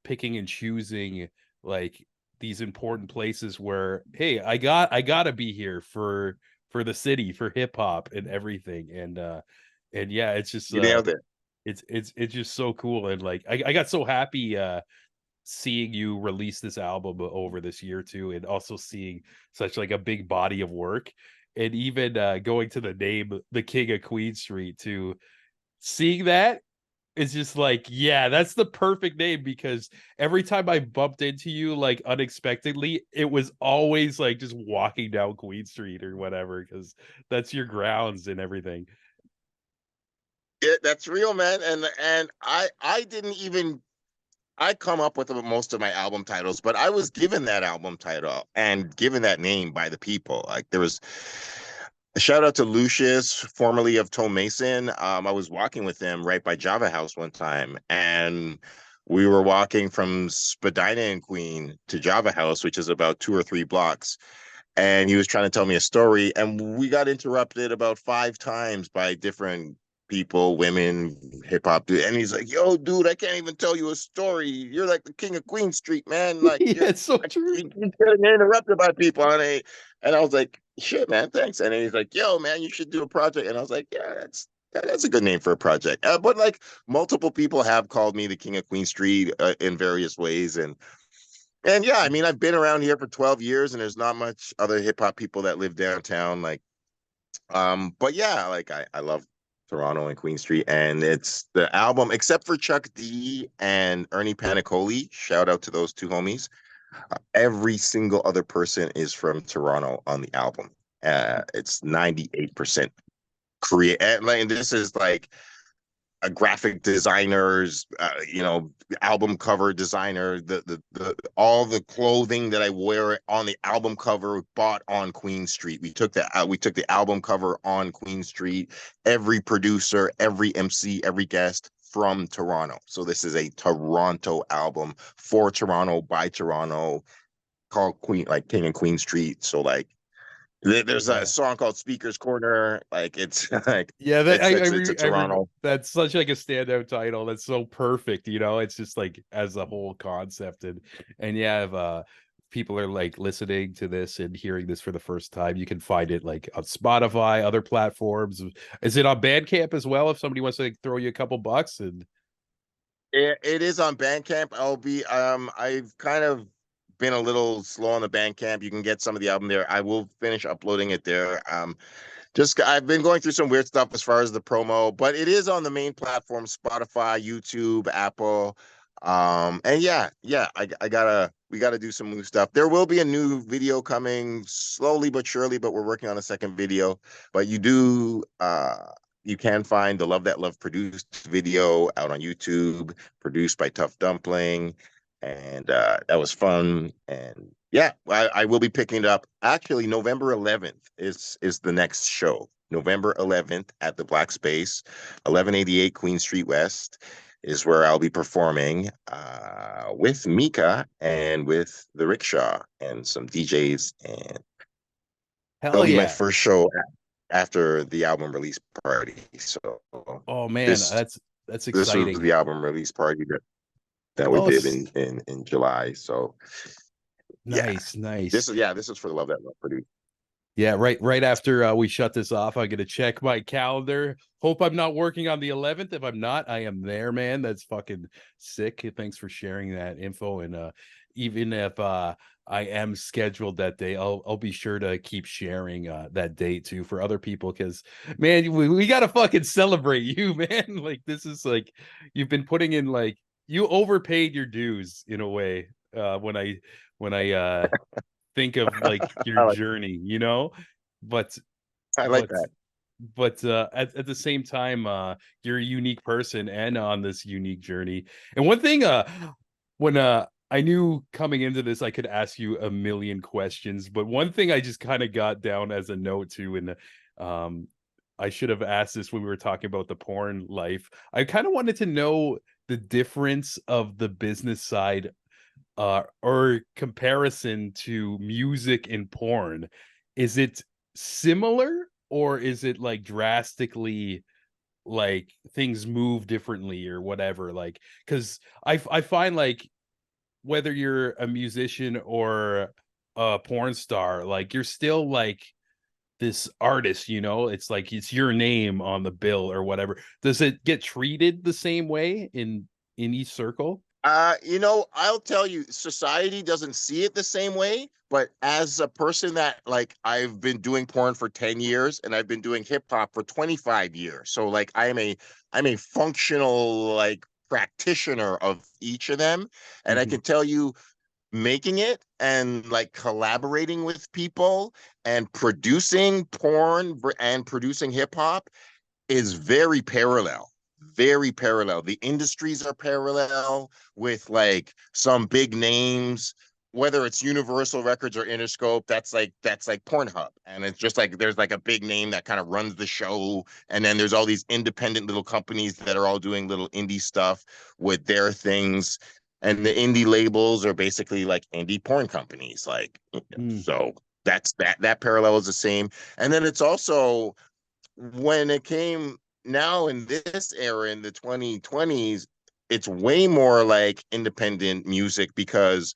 picking and choosing like these important places where, hey, I gotta be here for the city, for hip hop and everything. And yeah, it's just You nailed it. it's just so cool. And like I got so happy seeing you release this album over this year too, and also seeing such like a big body of work, and even going to the name the King of Queen Street, to seeing that, it's just like, yeah, that's the perfect name, because every time I bumped into you like unexpectedly, it was always like just walking down Queen Street or whatever, because that's your grounds and everything. Yeah, that's real, man. And I didn't even I come up with most of my album titles, but I was given that album title and given that name by the people. Like there was a shout out to Lucius, formerly of Toe Mason. I was walking with him right by Java House one time, and we were walking from Spadina and Queen to Java House, which is about 2 or 3 blocks. And he was trying to tell me a story, and we got interrupted about 5 times by different people, women, hip hop dude. And he's like, "Yo, dude, I can't even tell you a story. You're like the king of Queen Street, man. Like Yeah, you're it's so like true. you keep getting interrupted by people." And I was like, "Shit, man, thanks." And then he's like, "Yo, man, you should do a project." And I was like, "Yeah, that's a good name for a project." But like multiple people have called me the king of Queen Street in various ways, and yeah, I mean, I've been around here for 12 years, and there's not much other hip hop people that live downtown. Like, but yeah, like I love Toronto and Queen Street, and it's the album, except for Chuck D and Ernie Panicoli. Shout out to those two homies. Every single other person is from Toronto on the album. It's 98% create. Like this is like a graphic designers, album cover designer. The all the clothing that I wear on the album cover bought on Queen Street. We took the album cover on Queen Street. Every producer, every MC, every guest from Toronto. So this is a Toronto album for Toronto by Toronto, called Queen, like King and Queen Street. So like there's a Yeah. song called Speaker's Corner. Like it's like Yeah, that it's a Toronto. that's such like a standout title. That's so perfect, you know. It's just like as a whole concept, and yeah, if people are like listening to this and hearing this for the first time, you can find it like on Spotify, other platforms. Is it on Bandcamp as well? If somebody wants to like, throw you a couple bucks, and It is on Bandcamp. I've kind of been a little slow on the Bandcamp. You can get some of the album there. I will finish uploading it there. Just I've been going through some weird stuff as far as the promo, but it is on the main platform: Spotify, YouTube, Apple. And yeah, I gotta we gotta do some new stuff. There will be a new video coming slowly but surely, but we're working on a second video. But you can find the Love That Love produced video out on YouTube, produced by Tough Dumpling. And that was fun. And yeah, I will be picking it up. Actually, November 11th is the next show. November 11th at the Black Space, 1188 Queen Street West is where I'll be performing with Mika and with the Rickshaw and some DJs. And hell that'll be my yeah. first show after the album release party. So Oh man, this that's this was exciting. the album release party that we Oh, did in July. So yeah, nice, this nice. is yeah, this is for the Love That Love producer. Yeah, right after we shut this off, I'm gonna check my calendar. Hope I'm not working on the 11th. If I'm not, I am there, man. That's fucking sick. Thanks for sharing that info. And even if I am scheduled that day, I'll be sure to keep sharing that date too for other people, because man, we gotta fucking celebrate you, man. Like this is like you've been putting in, like, you overpaid your dues in a way. When I think of like your I like journey, you know. but I like but that. at the same time, you're a unique person and on this unique journey. And one thing, when I knew coming into this I could ask you a million questions, but one thing I just kind of got down as a note too, and um I should have asked this when we were talking about the porn life. I kind of wanted to know the difference of the business side or comparison to music and porn, is it similar or is it like drastically like things move differently or whatever? Like, because I find like whether you're a musician or a porn star, like you're still like this artist, you know, it's like it's your name on the bill or whatever. Does it get treated the same way in each circle? I'll tell you, society doesn't see it the same way, but as a person that like I've been doing porn for 10 years and I've been doing hip hop for 25 years. So like I'm a functional like practitioner of each of them. And I Hmm. can tell you making it and like collaborating with people and producing porn and producing hip hop is very parallel. Very parallel. The industries are parallel with like some big names, whether it's Universal Records or Interscope, that's like Pornhub. And it's just like there's like a big name that kind of runs the show. And then there's all these independent little companies that are all doing little indie stuff with their things. And the indie labels are basically like indie porn companies. Like Mm. so that parallel is the same. And then it's also when it came now in this era in the 2020s, it's way more like independent music because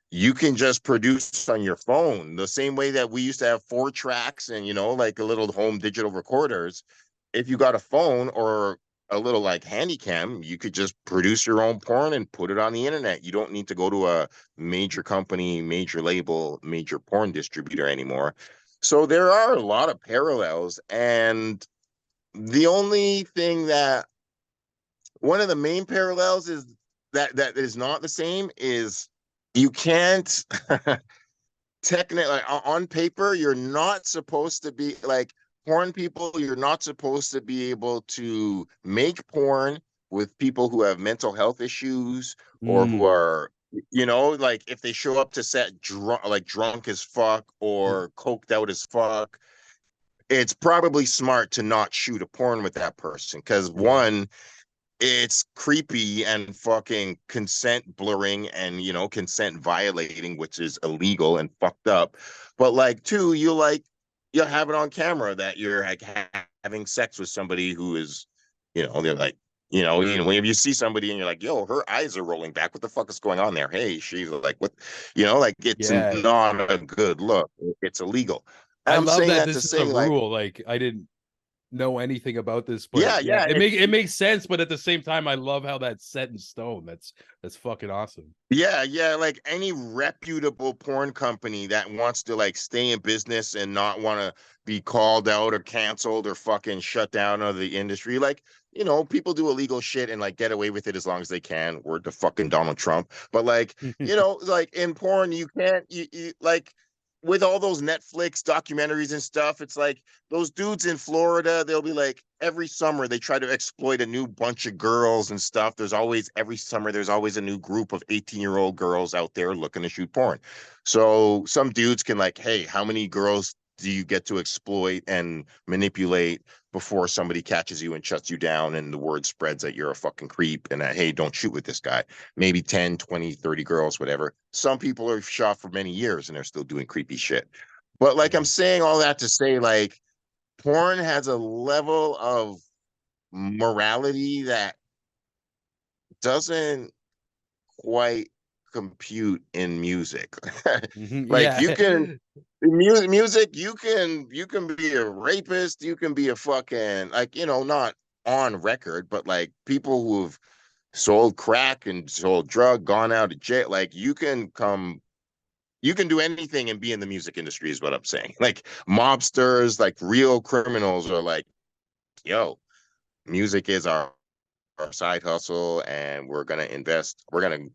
you can just produce on your phone the same way that we used to have 4 tracks and like a little home digital recorders. If you got a phone or a little like handy cam, you could just produce your own porn and put it on the internet. You don't need to go to a major company, major label, major porn distributor anymore. So there are a lot of parallels. And the only thing that one of the main parallels is that is not the same is you can't technically like, on paper you're not supposed to be like porn people. You're not supposed to be able to make porn with people who have mental health issues or who Mm. are like if they show up to set drunk as fuck or coked out as fuck. It's probably smart to not shoot a porn with that person because Yeah. one, it's creepy and fucking consent blurring and consent violating, which is illegal and fucked up. But like two, you'll have it on camera that you're like having sex with somebody who is, they're like, when you see somebody and you're like, yo, her eyes are rolling back. What the fuck is going on there? Hey, she's like, what, like it's Yeah. not a good look. It's illegal. I I'm love saying that that to this is a say like, rule. Like I didn't know anything about this, but yeah, yeah, yeah, it makes sense, but at the same time I love how that's set in stone. That's fucking awesome. yeah, yeah, like any reputable porn company that wants to like stay in business and not want to be called out or canceled or fucking shut down out of the industry. Like, people do illegal shit and like get away with it as long as they can. Word to fucking Donald Trump. But like, like in porn, you can't you like with all those Netflix documentaries and stuff, it's like those dudes in Florida, they'll be like every summer they try to exploit a new bunch of girls and stuff. Every summer there's always a new group of 18-year-old girls out there looking to shoot porn. So some dudes can like, hey, how many girls do you get to exploit and manipulate before somebody catches you and shuts you down and the word spreads that you're a fucking creep and that, hey, don't shoot with this guy. Maybe 10, 20, 30 girls, whatever. Some people are shot for many years and they're still doing creepy shit. But like I'm Yeah. saying all that to say, like, porn has a level of morality that doesn't quite compute in music. Mhm. Like Yeah. you can music, you can be a rapist, you can be a fucking like, not on record, but like people who've sold crack and sold drug, gone out of jail, like you can do anything and be in the music industry is what I'm saying. Like mobsters, like real criminals are like, yo, music is our side hustle and we're gonna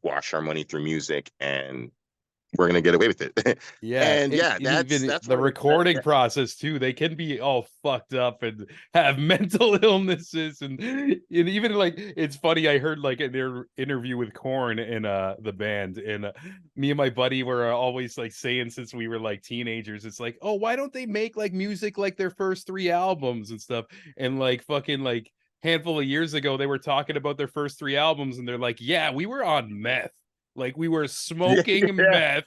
wash our money through music and we're gonna get away with it. Yeah, And yeah, and that's even that's the what that, recording that, process too, they can be all fucked up and have mental illnesses and even like it's funny, I heard like in their interview with Korn and the band and me and my buddy were always like saying since we were like teenagers, it's like, "Oh, why don't they make like music like their first 3 albums and stuff?" And like fucking like handful of years ago, they were talking about their first 3 albums, and they're like, yeah, we were on meth. Like, we were Yeah, smoking yeah.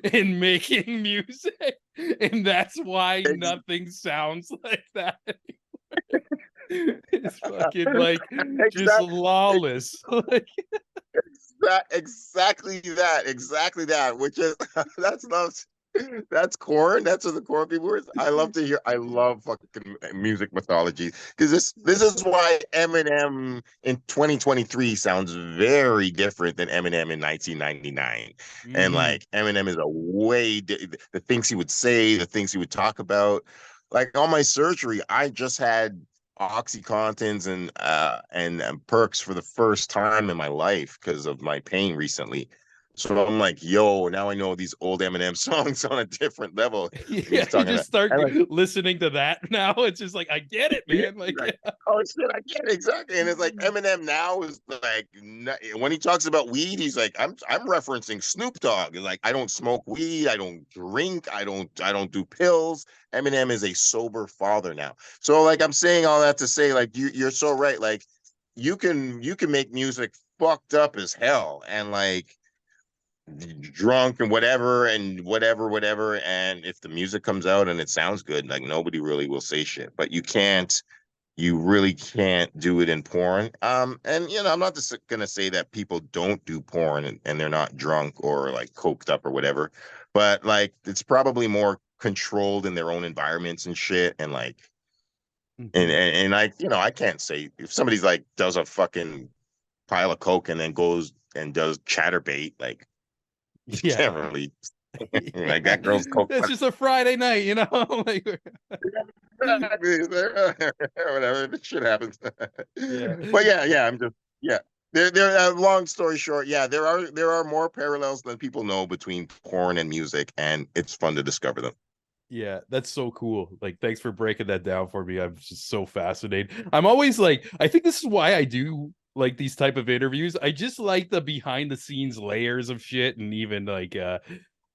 meth and making music, and that's why Ex- nothing sounds like that. It's fucking like just exactly. lawless. Like, Exactly that, which is that's not that's corn. That's what the corn people is. I love to hear. I love fucking music mythology because this is why Eminem in 2023 sounds very different than Eminem in 1999. And mhm. like Eminem is a the things he would say, the things he would talk about. Like on my surgery, I just had OxyContins and perks for the first time in my life because of my pain recently. So I'm like, yo, now I know these old Eminem songs on a different level when Yeah, he's you talking just about. start And like, listening to that now. It's just like, I get it, yeah, man. Like, like, yeah. oh shit, I get it exactly. And it's like Eminem now is like when he talks about weed, he's like, I'm referencing Snoop Dogg. He's like, I don't smoke weed, I don't drink, I don't do pills. Eminem is a sober father now. So like I'm saying all that to say, like you're so right. Like you can make music fucked up as hell and like drunk and whatever, and if the music comes out and it sounds good, like nobody really will say shit. But you really can't do it in porn. And I'm not just gonna say that people don't do porn and they're not drunk or like coked up or whatever, but like it's probably more controlled in their own environments and shit. And like Mhm. and I can't say if somebody's like does a fucking pile of coke and then goes and does chatterbait, like you Yeah. can't really like Yeah. that girl's coke. It's just a Friday night, you know? Like, Whatever, this shit happens. yeah. But yeah, I'm just yeah. There. Long story short, yeah, there are more parallels than people know between porn and music, and it's fun to discover them. Yeah, that's so cool. Like, thanks for breaking that down for me. I'm just so fascinated. I'm always like, I think this is why I do like these type of interviews. I just like the behind the scenes layers of shit, and even like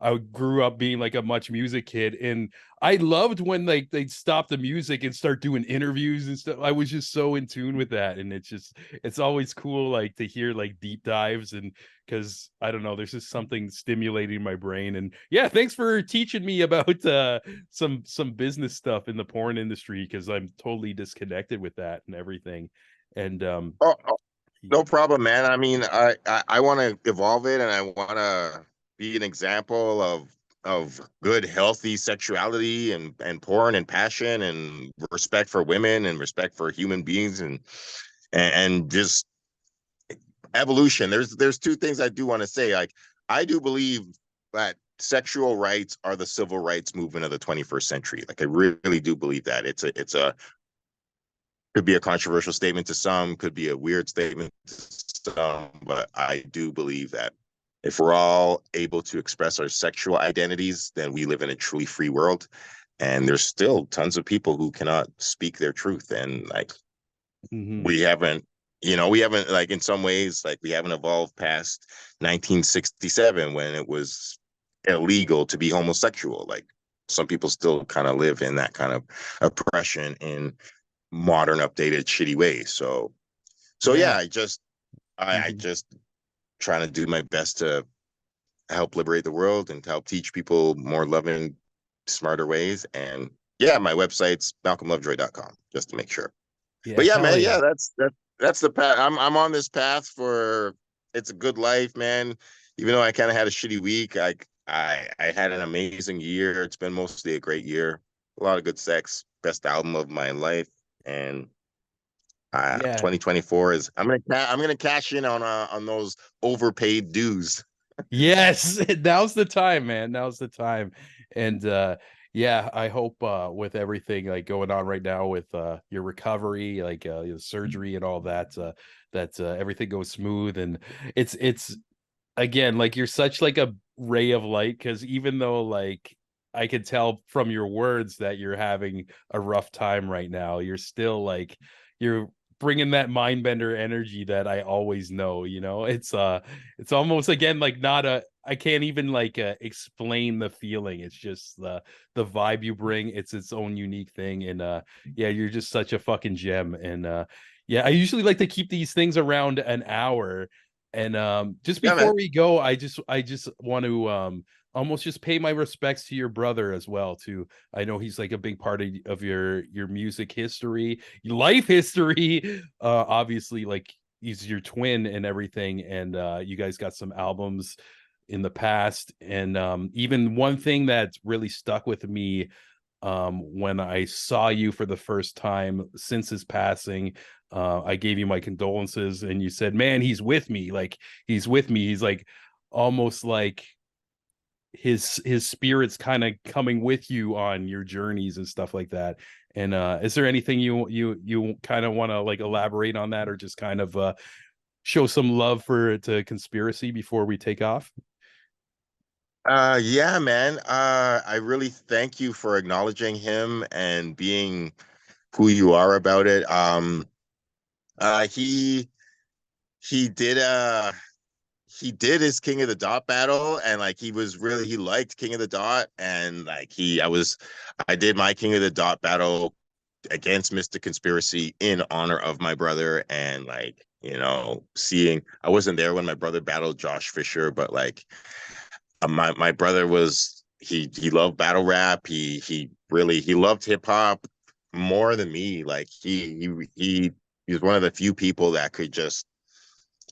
I grew up being like a much music kid, and I loved when like they'd stop the music and start doing interviews and stuff. I was just so in tune with that, and it's always cool like to hear like deep dives, and because I don't know, there's just something stimulating my brain. And yeah, thanks for teaching me about some business stuff in the porn industry, because I'm totally disconnected with that and everything. And Oh, no problem, man. I mean, I want to evolve it, and I want to be an example of good, healthy sexuality and porn and passion and respect for women and respect for human beings and just evolution. There's two things I do want to say. Like I do believe that sexual rights are the civil rights movement of the 21st century. Like I really do believe that. It's a could be a controversial statement to some, could be a weird statement to some, but I do believe that if we're all able to express our sexual identities, then we live in a truly free world. And there's still tons of people who cannot speak their truth. And like mhm. we haven't, we haven't like in some ways, like we haven't evolved past 1967 when it was illegal to be homosexual. Like some people still kind of live in that kind of oppression in modern, updated, shitty ways. So yeah, Yeah. I Mhm. just trying to do my best to help liberate the world and to help teach people more loving, smarter ways. And yeah, my website's malcolmlovejoy.com, just to make sure. But Yeah, yeah, hell man, yeah. yeah, that's the path. I'm on this path for it's a good life, man. Even though I kind of had a shitty week, I had an amazing year. It's been mostly a great year. A lot of good sex, best album of my life, and Yeah. 2024 is I'm gonna cash in on those overpaid dues. Yes, now's the time, man. Now's the time. And yeah, I hope with everything like going on right now with your recovery, like your surgery and all that, that everything goes smooth. And it's again, like you're such like a ray of light, because even though like I could tell from your words that you're having a rough time right now, you're still like you're bringing that mind bender energy that I always know, you know. It's almost again like not a I can't even like explain the feeling. It's just the vibe you bring. It's its own unique thing. And yeah, you're just such a fucking gem. And Yeah, I usually like to keep these things around an hour. And just Yeah, man. before we go, I just want to almost just pay my respects to your brother as well too. I know he's like a big part of your music history, your life history. Obviously like he's your twin and everything, and you guys got some albums in the past. And even one thing that really stuck with me when I saw you for the first time since his passing. I gave you my condolences, and you said, "Man, he's with me. Like he's with me. He's like almost like his spirit's kind of coming with you on your journeys and stuff like that." And is there anything you kind of want to like elaborate on that, or just kind of show some love for to conspiracy before we take off? Yeah, man. I really thank you for acknowledging him and being who you are about it. Uh, he he did he did his King of the Dot battle, and like he liked King of the Dot, and like I did my King of the Dot battle against Mr. Conspiracy in honor of my brother, and like seeing I wasn't there when my brother battled Josh Fisher, but like my brother was he loved battle rap. He loved hip hop more than me. Like he was one of the few people that could just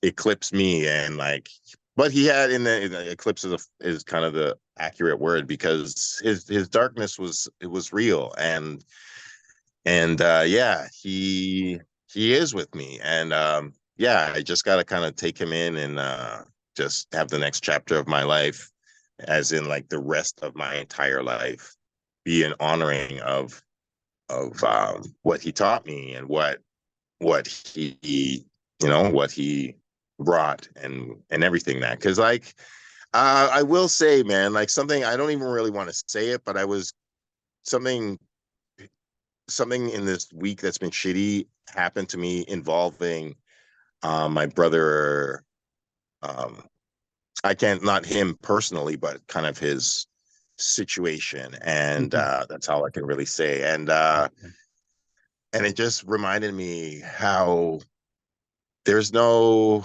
eclipse me, and like but he had in the eclipse is kind of the accurate word, because his darkness was real, and yeah, he is with me, and yeah, I just got to kind of take him in, and just have the next chapter of my life, as in like the rest of my entire life, be an honoring of what he taught me, and what he what he brought, and everything, that because like I will say, man, like something I don't even really want to say it, but I was something something in this week that's been shitty happened to me involving my brother. um I can't, not him personally, but kind of his situation, and Mhm. that's all I can really say. And it just reminded me how there's no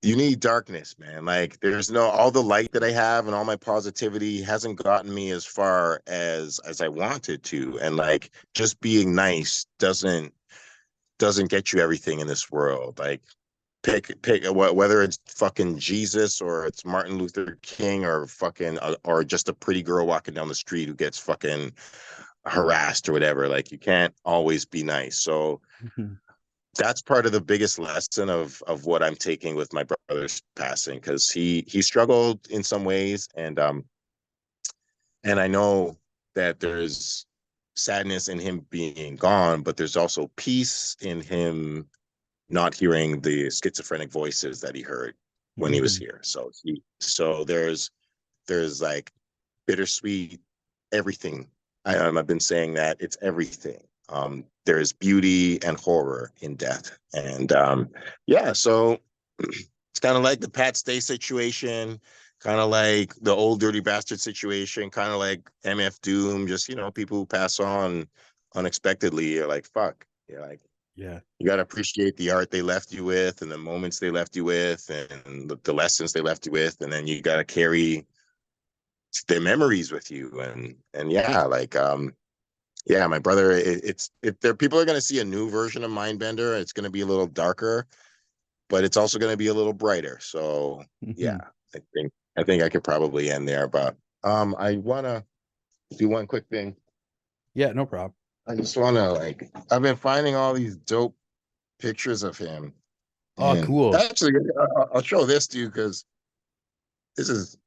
you need darkness, man. Like there's no all the light that I have and all my positivity hasn't gotten me as far as I wanted to. And like just being nice doesn't get you everything in this world. Like pick whether it's fucking Jesus, or it's Martin Luther King, or fucking or just a pretty girl walking down the street who gets fucking harassed or whatever. Like you can't always be nice. So Mhm. that's part of the biggest lesson of what I'm taking with my brother's passing, because he struggled in some ways, and I know that there's sadness in him being gone, but there's also peace in him not hearing the schizophrenic voices that he heard when he was Mhm. here. So there's like bittersweet everything. I've been saying that it's everything. There's beauty and horror in death, and yeah. So it's kind of like the Pat Stay situation, kind of like the old Dirty Bastard situation, kind of like MF Doom. Just people who pass on unexpectedly. You're like, fuck. You're like, Yeah. you got to appreciate the art they left you with, and the moments they left you with, and the lessons they left you with, and then you got to carry their memories with you, and yeah, like yeah, my brother, there people are going to see a new version of Mindbender. It's going to be a little darker, but it's also going to be a little brighter. So yeah, Mhm. I think I could probably end there, but I want to do one quick thing. Yeah, no problem. I just want to like I've been finding all these dope pictures of him, Oh, and cool. actually I'll show this to you, because this is,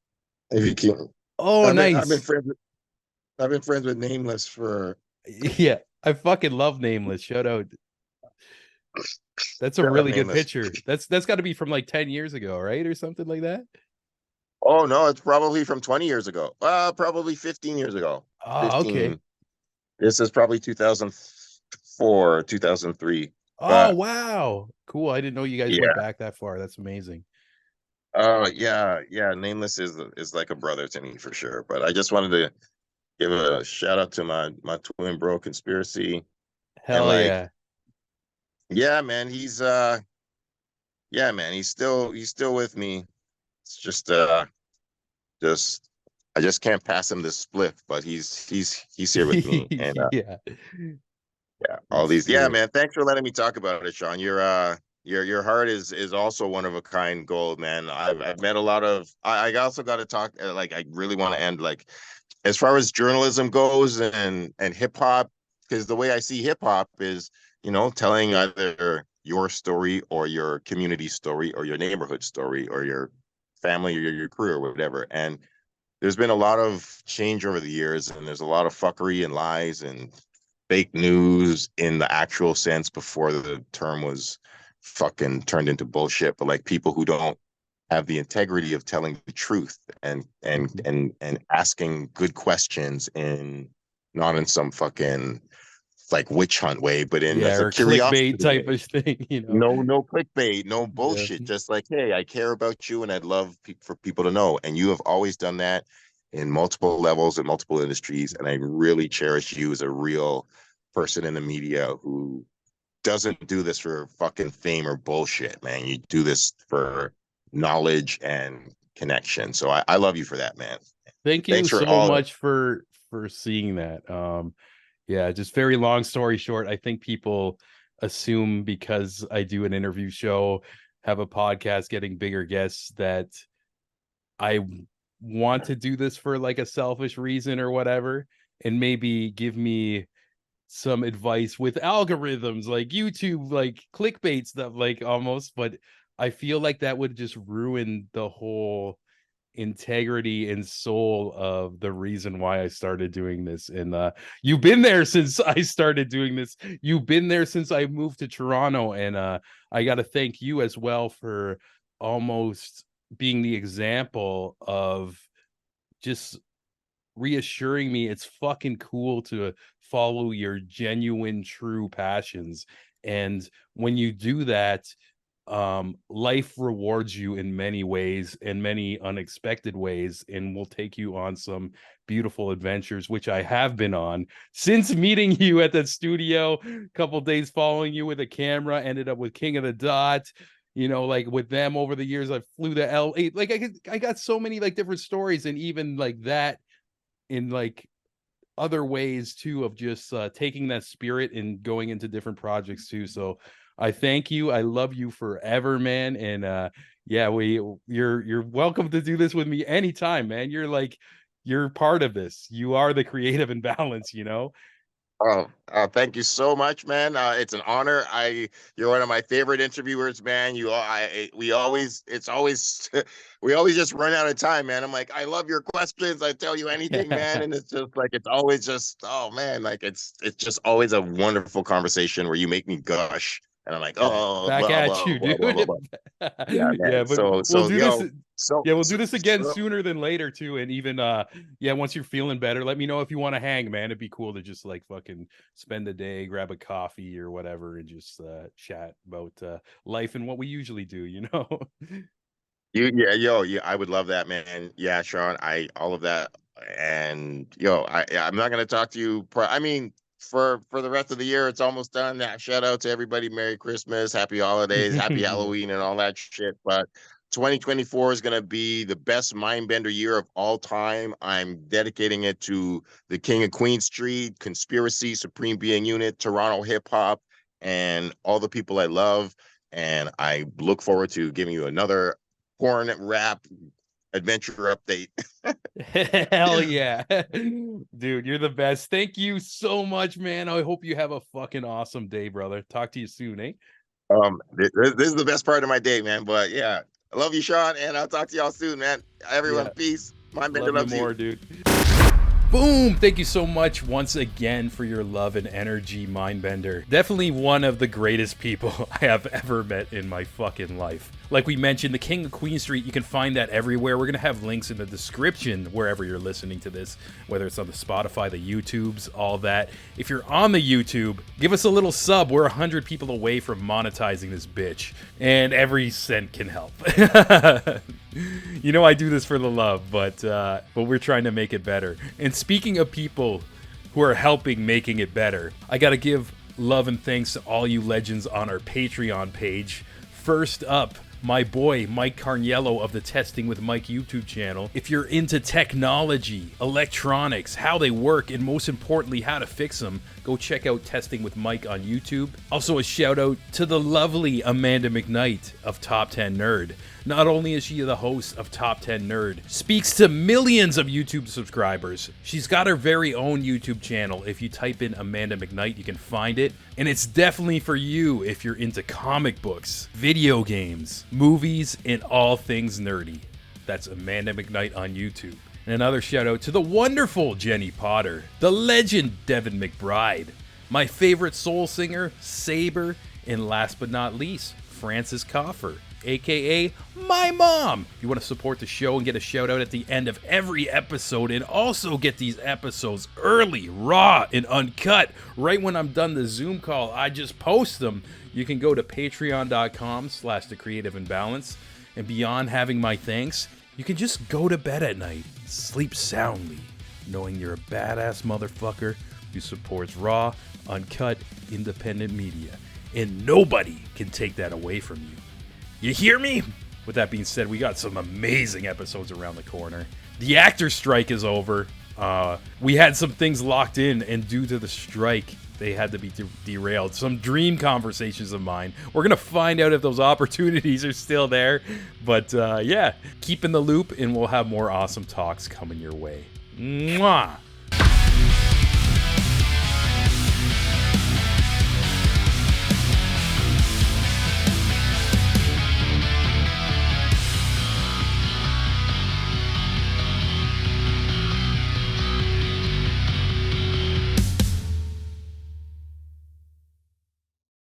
if you can. Oh, nice. I've been friends with Nameless for Yeah, I fucking love Nameless. Shout out. That's a Shut up, really good Nameless. picture. That's got to be from like 10 years ago, right? Or something like that. Oh no, it's probably from 20 years ago. Probably 15 years ago. Oh, okay. 15. This is probably 2004, 2003. Oh, But wow. Cool. I didn't know you guys went yeah. back that far. That's amazing. Yeah, yeah. Nameless is like a brother to me for sure. But I just wanted to give a shout out to my twin bro Conspiracy, and Hell like yeah. Yeah, man. He's still with me. It's just I just can't pass him this spliff, but he's here with me. And Yeah, yeah, all it's these. Yeah, Stewart. man. Thanks for letting me talk about it, Sean. Your heart is also one of a kind gold, man. I've met a lot of. I also got to talk. Like, I really want to end, like, as far as journalism goes, and hip hop, because the way I see hip hop is, telling either your story or your community story or your neighborhood story or your family or your career or whatever. And there's been a lot of change over the years, and there's a lot of fuckery and lies and fake news in the actual sense before the term was fucking turned into bullshit. But, like, people who don't have the integrity of telling the truth and asking good questions, in not in some fucking like witch hunt way, but in Yeah, like a or clickbait curiosity type way. of thing, you know. No clickbait, no Yeah. bullshit. Just like, hey, I care about you, and I'd love for people to know. And you have always done that in multiple levels and multiple industries. And I really cherish you as a real person in the media who doesn't do this for fucking fame or bullshit, man. You do this for knowledge and connection. So I love you for that, man. Thank you Thanks for so all. much for seeing that. Yeah, just very long story short, I think people assume because I do an interview show, have a podcast, getting bigger guests, that I want to do this for like a selfish reason or whatever, and maybe give me some advice with algorithms like YouTube, like clickbait stuff, like almost. But I feel like that would just ruin the whole integrity and soul of the reason why I started doing this. And you've been there since I started doing this. You've been there since I moved to Toronto. And I got to thank you as well for almost being the example of just reassuring me it's fucking cool to follow your genuine true passions. And when you do that, life rewards you in many ways, in many unexpected ways, and will take you on some beautiful adventures, which I have been on since meeting you at that studio, a couple days following you with a camera, ended up with King of the Dot. You know, like with them over the years, I flew to LA. Like I got so many like different stories, and even like that in like other ways too, of just taking that spirit and going into different projects too. So I thank you. I love you forever, man. And yeah, you're welcome to do this with me anytime, man. You're part of this. You are the creative imbalance, you know. Thank you so much, man. It's an honor. You're one of my favorite interviewers, man. We always, it's always, we always just run out of time, man. I'm like, I love your questions. I tell you anything, man. And it's just like, it's always just, oh man, like it's just always a wonderful conversation where you make me gush. And I'm like, oh, Back blah, at blah, you, blah, blah, blah, dude. blah. Yeah, Yeah, man. but we'll So, do this. so, Yeah, we'll do so, this again so sooner than later too. And even yeah, once you're feeling better, let me know if you want to hang, man. It'd be cool to just like fucking spend a day, grab a coffee or whatever, and just chat about life and what we usually do, you know. yeah, I would love that, man. Yeah, Sean, all of that. And I'm not gonna talk to you. I mean, for the rest of the year, it's almost done. Shout out to everybody. Merry Christmas, Happy Holidays, Happy Yeah. Halloween, and all that shit. But 2024 is gonna be the best Mindbender year of all time. I'm dedicating it to the King of Queen Street, Conspiracy, Supreme Being Unit, Toronto hip hop, and all the people I love. And I look forward to giving you another porn rap adventure update. Hell yeah. Dude, you're the best. Thank you so much, man. I hope you have a fucking awesome day, brother. Talk to you soon, eh? This is the best part of my day, man. But yeah, I love you, Sean, and I'll talk to y'all soon, man. Everyone, Yeah. peace. Mindbender Love you loves you. more, dude. Boom! Thank you so much once again for your love and energy, Mindbender. Definitely one of the greatest people I have ever met in my fucking life. Like we mentioned, the King of Queen Street, you can find that everywhere. We're going to have links in the description wherever you're listening to this, whether it's on the Spotify, the YouTubes, all that. If you're on the YouTube, give us a little sub. We're 100 people away from monetizing this bitch, and every cent can help. You know I do this for the love, but we're trying to make it better. And speaking of people who are helping making it better, I got to give Love and thanks to all you legends on our Patreon page. First up, my boy Mike Carniello of the Testing with Mike YouTube channel. If you're into technology, electronics, how they work, and most importantly, how to fix them, go check out Testing with Mike on YouTube. Also a shout out to the lovely Amanda McKnight of Top 10 Nerd. Not only is she the host of Top 10 Nerd, speaks to millions of YouTube subscribers. She's got her very own YouTube channel. If you type in Amanda McKnight, you can find it. And it's definitely for you if you're into comic books, video games, movies, and all things nerdy. That's Amanda McKnight on YouTube. And another shout out to the wonderful Jenny Potter, the legend Devin McBride, my favorite soul singer, Saber, and last but not least, Francis Coffer, aka my mom. If you want to support the show and get a shout out at the end of every episode and also get these episodes early, raw, and uncut right when I'm done the Zoom call, I just post them. You can go to patreon.com/thecreativeinbalance, and beyond having my thanks, you can just go to bed at night, sleep soundly, knowing you're a badass motherfucker who supports raw, uncut, independent media, and nobody can take that away from you. You hear me? With that being said, we got some amazing episodes around the corner. The actor strike is over. We had some things locked in, and due to the strike, they had to be derailed. Some dream conversations of mine. We're going to find out if those opportunities are still there. But yeah, keep in the loop, and we'll have more awesome talks coming your way. Mwah!